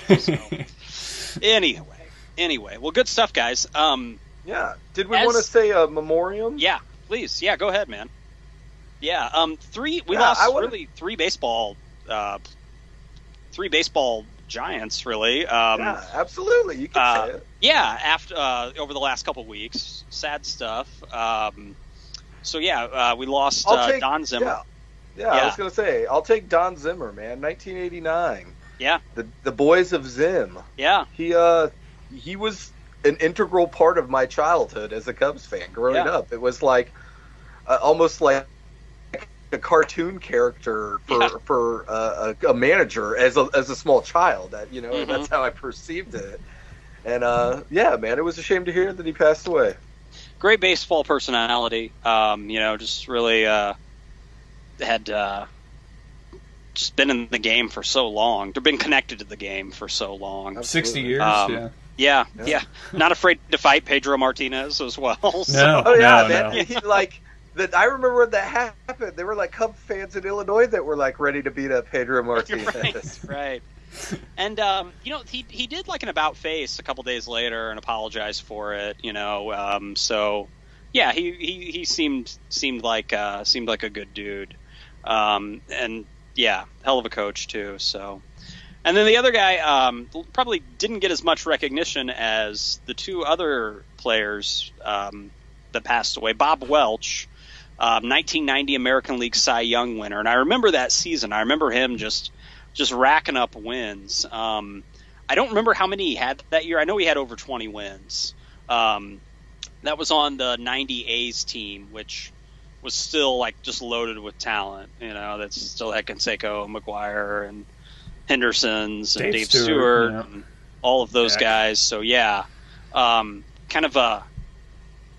So. Anyway. Well, good stuff, guys. Yeah. Did we want to say a memoriam? Yeah. Please. Yeah. Go ahead, man. Yeah. We lost three baseball giants, really. Yeah, absolutely. You can say it. Yeah, after over the last couple of weeks, sad stuff. We lost Don Zimmer. Yeah, I was gonna say I'll take Don Zimmer, man. 1989. Yeah, the boys of Zim. Yeah, he was an integral part of my childhood as a Cubs fan growing up. It was like almost like a cartoon character for a manager as a small child. That's how I perceived it. And man, it was a shame to hear that he passed away. Great baseball personality. Just really had just been in the game for so long. They've been connected to the game for so long. Absolutely. 60 years. Yeah. Not afraid to fight Pedro Martinez as well. So. Man. I remember when that happened. There were like Cub fans in Illinois that were like ready to beat up Pedro Martinez. Right. And he did like an about face a couple days later and apologized for it. Yeah, he seemed like a good dude, and yeah, hell of a coach too. So, and then the other guy probably didn't get as much recognition as the two other players that passed away. Bob Welch, 1990 American League Cy Young winner, and I remember that season. I remember him just racking up wins. I don't remember how many he had that year. I know he had over 20 wins. That was on the 90 A's team, which was still like just loaded with talent. That's still had Canseco, McGuire, and Henderson's and Dave Stewart yeah. and all of those guys. So yeah, kind of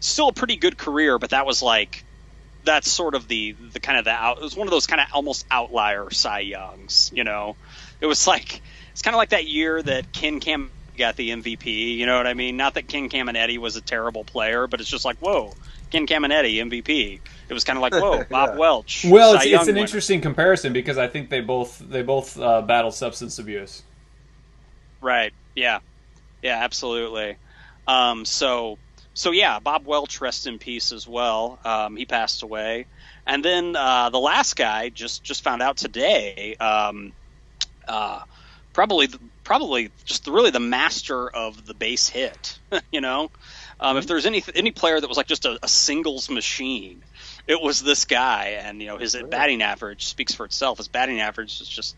still a pretty good career, but that's sort of the kind of it was one of those kind of almost outlier Cy Youngs. It was like it's kind of like that year that Ken Cam got the MVP. You know what I mean? Not that Ken Caminetti was a terrible player, but it's just like, whoa, Ken Caminetti MVP. It was kind of like, whoa, Bob Welch. Well, it's an interesting comparison because I think they both battled substance abuse. Right. Yeah. Yeah. Absolutely. So yeah, Bob Welch, rest in peace as well. He passed away, and then the last guy just found out today. Probably just really the master of the base hit. If there's any player that was like just a singles machine, it was this guy. And his batting average speaks for itself. His batting average is just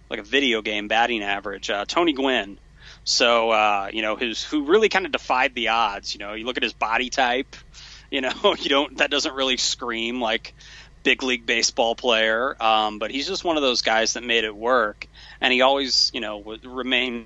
like a video game batting average. Tony Gwynn. So who really kind of defied the odds. You look at his body type. That doesn't really scream like big league baseball player, but he's just one of those guys that made it work, and he always, would remain.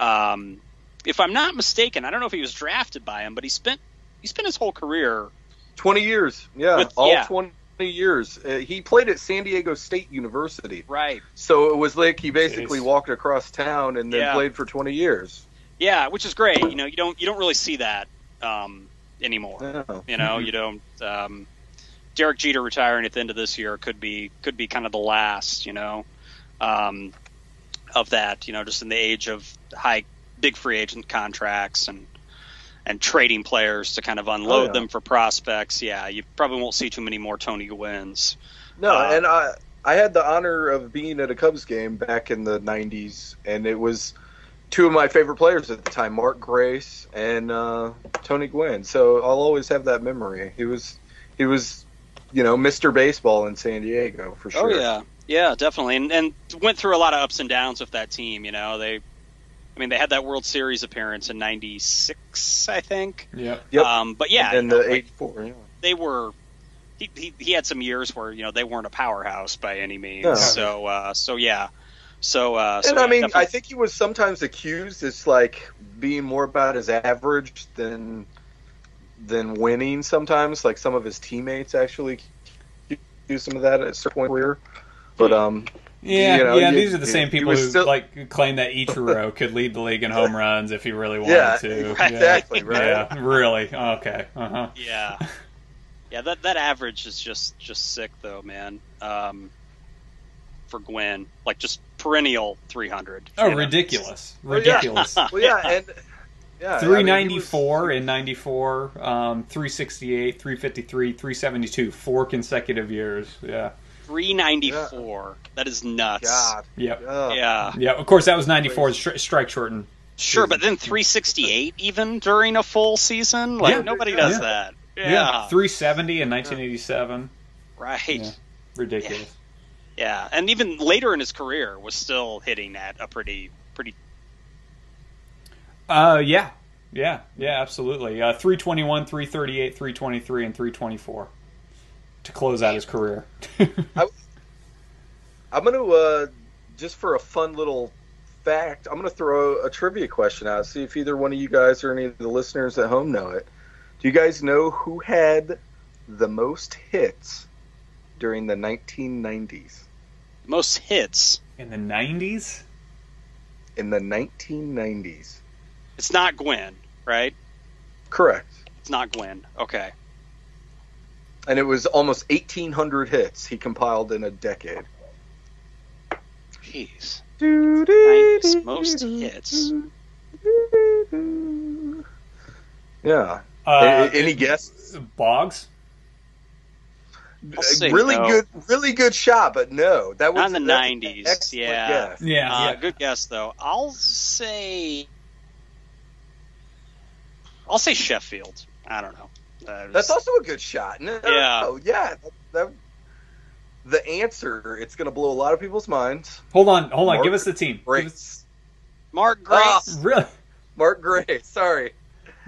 If I'm not mistaken, I don't know if he was drafted by him, but he spent his whole career 20 years, all 20 years. He played at San Diego State University, right? So it was like he basically walked across town and then played for 20 years. Yeah, which is great. You don't really see that anymore. No. You don't. Derek Jeter retiring at the end of this year could be kind of the last, of that, just in the age of big free agent contracts and trading players to kind of unload them for prospects. Yeah, you probably won't see too many more Tony Gwynns. No, and I had the honor of being at a Cubs game back in the 90s, and it was two of my favorite players at the time, Mark Grace and Tony Gwynn. So I'll always have that memory. He was Mr. Baseball in San Diego for sure. Oh yeah, definitely, and went through a lot of ups and downs with that team. They had that World Series appearance in '96, I think. Yep. But yeah, and the '84. Yeah. They were. He had some years where they weren't a powerhouse by any means. No. So yeah. I think he was sometimes accused as like being more about his average than winning. Sometimes, like some of his teammates actually use some of that at a certain point here. But these are the same people who claim that Ichiro could lead the league in home runs if he really wanted to. Exactly, right? Yeah, really. Okay. Uh-huh. Yeah. Yeah, that average is just sick though, man. For Gwynn, like just perennial 300. Oh, ridiculous. Ridiculous. Well, yeah, and 394 in 94, 368, 353, 372, 4 consecutive years. Yeah. 394. Yeah. That is nuts. God. Yep. Yeah. Yeah. Of course, that was 94 strike shortened. Sure, but then 368 even during a full season? Like, nobody does that. Yeah. 370 in 1987. Right. Yeah. Ridiculous. Yeah. And even later in his career was still hitting at a pretty. Yeah, absolutely. 321, 338, 323, and 324 to close out his career. I'm going to, just for a fun little fact, I'm going to throw a trivia question out, see if either one of you guys or any of the listeners at home know it. Do you guys know who had the most hits during the 1990s? Most hits? In the 90s? In the 1990s. It's not Gwynn, right? Correct. It's not Gwynn. Okay. And it was almost 1,800 hits he compiled in a decade. Jeez. 90s most hits. Yeah. Any guesses? Boggs? Really good shot, but no. That was not in the 90s. Yeah. Guess. Yeah. Good guess though. I'll say Sheffield. I don't know. That's also a good shot. No, yeah. The answer, it's going to blow a lot of people's minds. Hold on. Give us the team. Grace. Mark Grace. Really? Mark Grace. Sorry.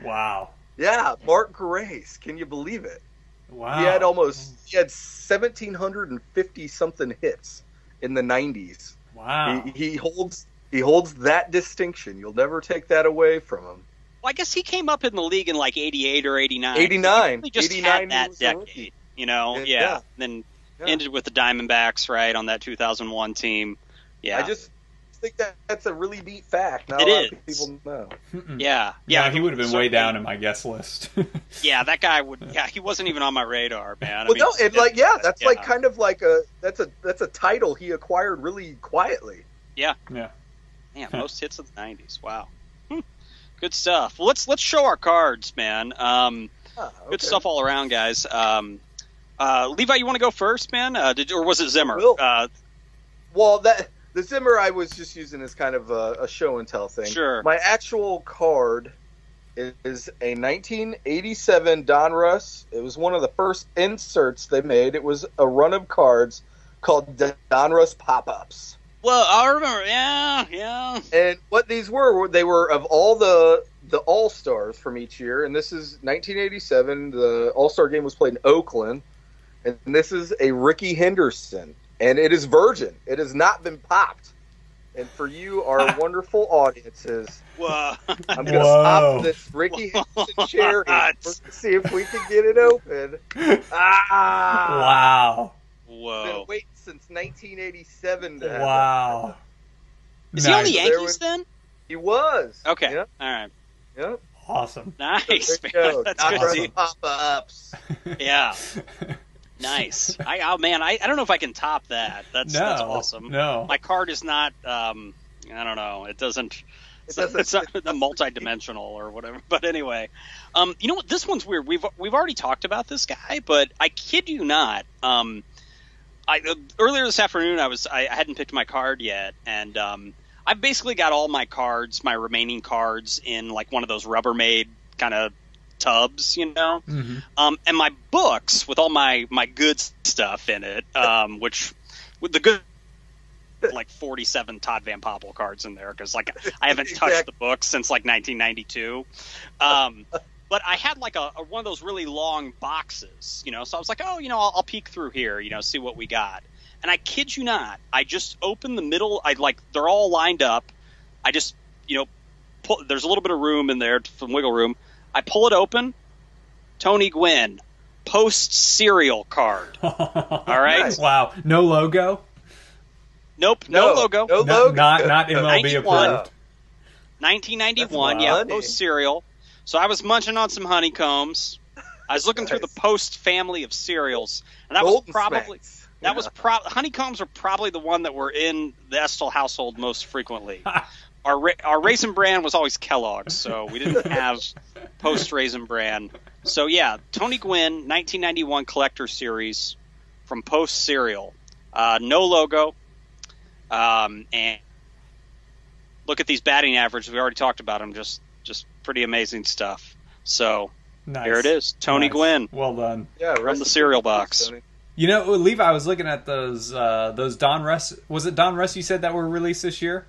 Wow. Yeah, Mark Grace. Can you believe it? Wow. He had 1,750 something hits in the 90s. Wow. He holds that distinction. You'll never take that away from him. Well, I guess he came up in the league in like 88 or 89. 89. He just 89 had that decade, you know? Yeah. Then ended with the Diamondbacks, right, on that 2001 team. Yeah. I just think that's a really neat fact. Not a lot of people know. Yeah. He would have been way down in my guess list. Yeah, that guy would. Yeah, he wasn't even on my radar, man. That's like kind of like that's a title he acquired really quietly. Yeah. Most hits of the 90s. Wow. Good stuff. Well, let's show our cards, man. Okay. Good stuff all around, guys. Levi, you want to go first, man? Or was it Zimmer? The Zimmer I was just using as kind of a show and tell thing. Sure. My actual card is a 1987 Donruss. It was one of the first inserts they made. It was a run of cards called Donruss Pop-Ups. Well, I remember. Yeah. And what these were, they were of all the All-Stars from each year, and this is 1987. The All-Star game was played in Oakland, and this is a Ricky Henderson, and it is virgin. It has not been popped. And for you, our wonderful audiences, I'm going to pop this Ricky Henderson cherry to see if we can get it open. Wow. Whoa. Been waiting since 1987 to have wow. Is he on the Yankees then? He was. Okay. Yep. All right. Yep. Awesome. Nice, man. Go. That's Donruss good. Pop-ups. Yeah. Nice. I don't know if I can top that. That's awesome. No. My card is not. I don't know. It's not multi-dimensional or whatever. But anyway, you know what? This one's weird. We've already talked about this guy, but I kid you not. Earlier this afternoon, I hadn't picked my card yet, and I've basically got all my remaining cards in like one of those Rubbermaid kind of tubs, you know. Mm-hmm. And my books with all my good stuff in it, which with the good like 47 Todd Van Poppel cards in there because like I haven't touched the books since like 1992. But I had like one of those really long boxes, you know, so I was like, I'll peek through here, you know, see what we got. And I kid you not, I just opened the middle. They're all lined up. I just, there's a little bit of room in there, some wiggle room. I pull it open. Tony Gwynn, post serial card. All right. Nice. Wow. No logo. Nope. No logo. No logo. Not MLB approved. 1991. Yeah. Post serial. So I was munching on some honeycombs. I was looking through the Post family of cereals, and that was probably honeycombs are probably the one that were in the Estel household most frequently. Our Raisin Bran was always Kellogg's, so we didn't have Post Raisin Bran. So yeah, Tony Gwynn, 1991 collector series from Post cereal, no logo, and look at these batting averages. We already talked about them. Just pretty amazing stuff. So nice. Here it is, Tony Gwynn. Well done. Yeah, from the cereal box. Tony. You know, Levi, I was looking at those Donruss. Was it Donruss you said that were released this year?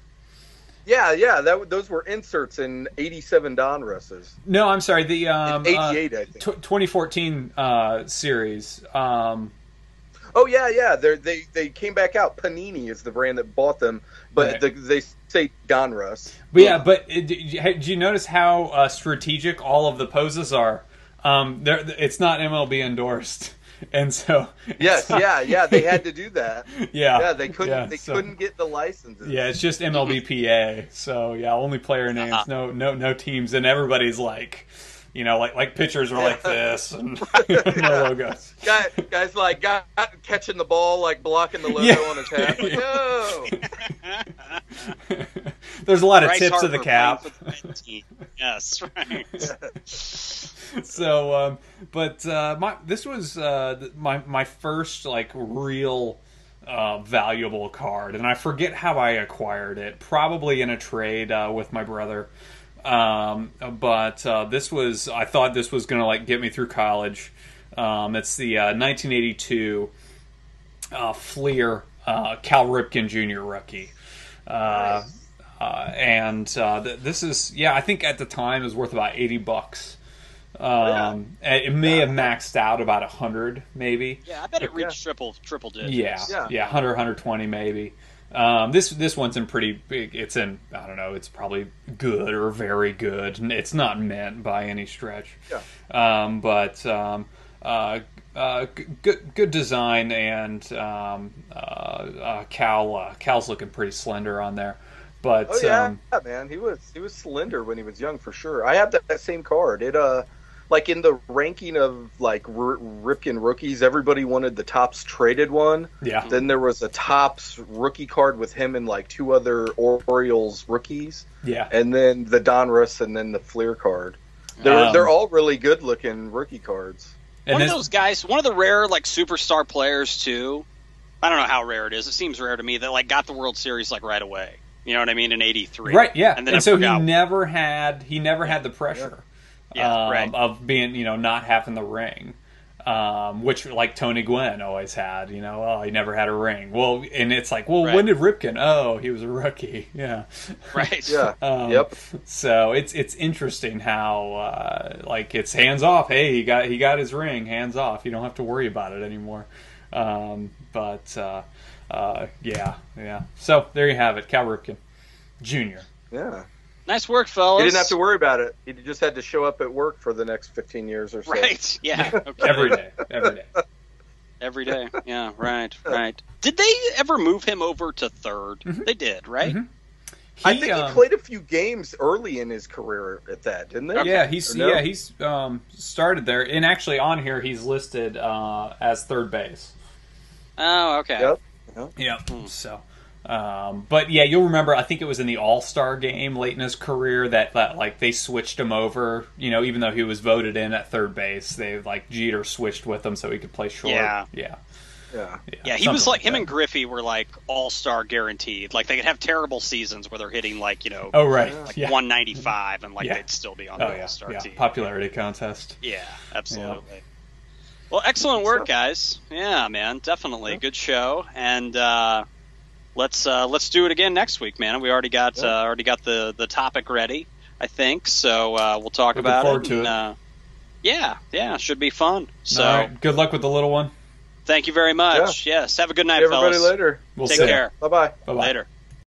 Yeah. Those were inserts in 87 Donrusses. No, I'm sorry. The 88, I think. 2014 series. Oh yeah. They came back out. Panini is the brand that bought them, but right. they say Donruss. But yeah, did you notice how strategic all of the poses are? It's not MLB endorsed, and so yes, yeah, they had to do that. Yeah, they couldn't get the licenses. Yeah, it's just MLB PA. So yeah, only player names, no teams, and everybody's like, like pitchers are like this and no logos. Guys like catching the ball, like blocking the logo on his hat. Like, no. There's a lot of Bryce tips Harper of the cap. Yes, right. So, this was my first like real valuable card, and I forget how I acquired it. Probably in a trade with my brother. I thought this was going to like get me through college. It's the 1982 Fleer Cal Ripken Jr. rookie. Nice. This is, I think at the time it was worth about $80. It may have maxed out about 100, maybe. Yeah, I bet it reached triple digits. Yeah, 100, 120 maybe. This one's in pretty big. It's in, I don't know, it's probably good or very good. It's not mint by any stretch. Yeah. Good design, and Cal's looking pretty slender on there. But man, he was slender when he was young for sure. I have that same card. It like in the ranking of like Ripken rookies, everybody wanted the Topps traded one. Yeah. Then there was a Topps rookie card with him and like two other Orioles rookies. Yeah. And then the Donruss and then the Fleer card. They're all really good looking rookie cards. One of those guys, one of the rare like superstar players too. I don't know how rare it is. It seems rare to me that like got the World Series like right away. You know what I mean? In '83, right? Yeah, and so he never had the pressure right. of being not having the ring, which like Tony Gwynn always had. He never had a ring. Well, and it's like, well, when did Ripken? Oh, he was a rookie. Yeah, right. Yeah. Yep. So it's interesting how like it's hands off. Hey, he got his ring. Hands off. You don't have to worry about it anymore. Yeah. So there you have it, Cal Ripken Jr. Yeah. Nice work, fellas. He didn't have to worry about it. He just had to show up at work for the next 15 years or so. Right. Yeah. Okay. Every day. Yeah. Right. Did they ever move him over to third? Mm-hmm. They did, right? Mm-hmm. I think he played a few games early in his career at that, didn't they? Yeah, he's started there, and actually on here he's listed as third base. Oh, okay. Yep. So, but yeah, you'll remember. I think it was in the All-Star game late in his career that like they switched him over. Even though he was voted in at third base, they like Jeter switched with him so he could play short. Yeah, he was like him and Griffey were like all-star guaranteed. Like they could have terrible seasons where they're hitting like 195 and like they'd still be on the all-star team. Popularity contest. Yeah, absolutely. Yeah. Well, excellent work, guys. Yeah, man, definitely good show. And let's do it again next week, man. We already got the topic ready, I think. So we'll talk about forward it. To it. Yeah, should be fun. So all right. Good luck with the little one. Thank you very much. Yeah. Yes. Have a good night, see everybody fellas. later. We'll Take see care. Bye-bye. Later.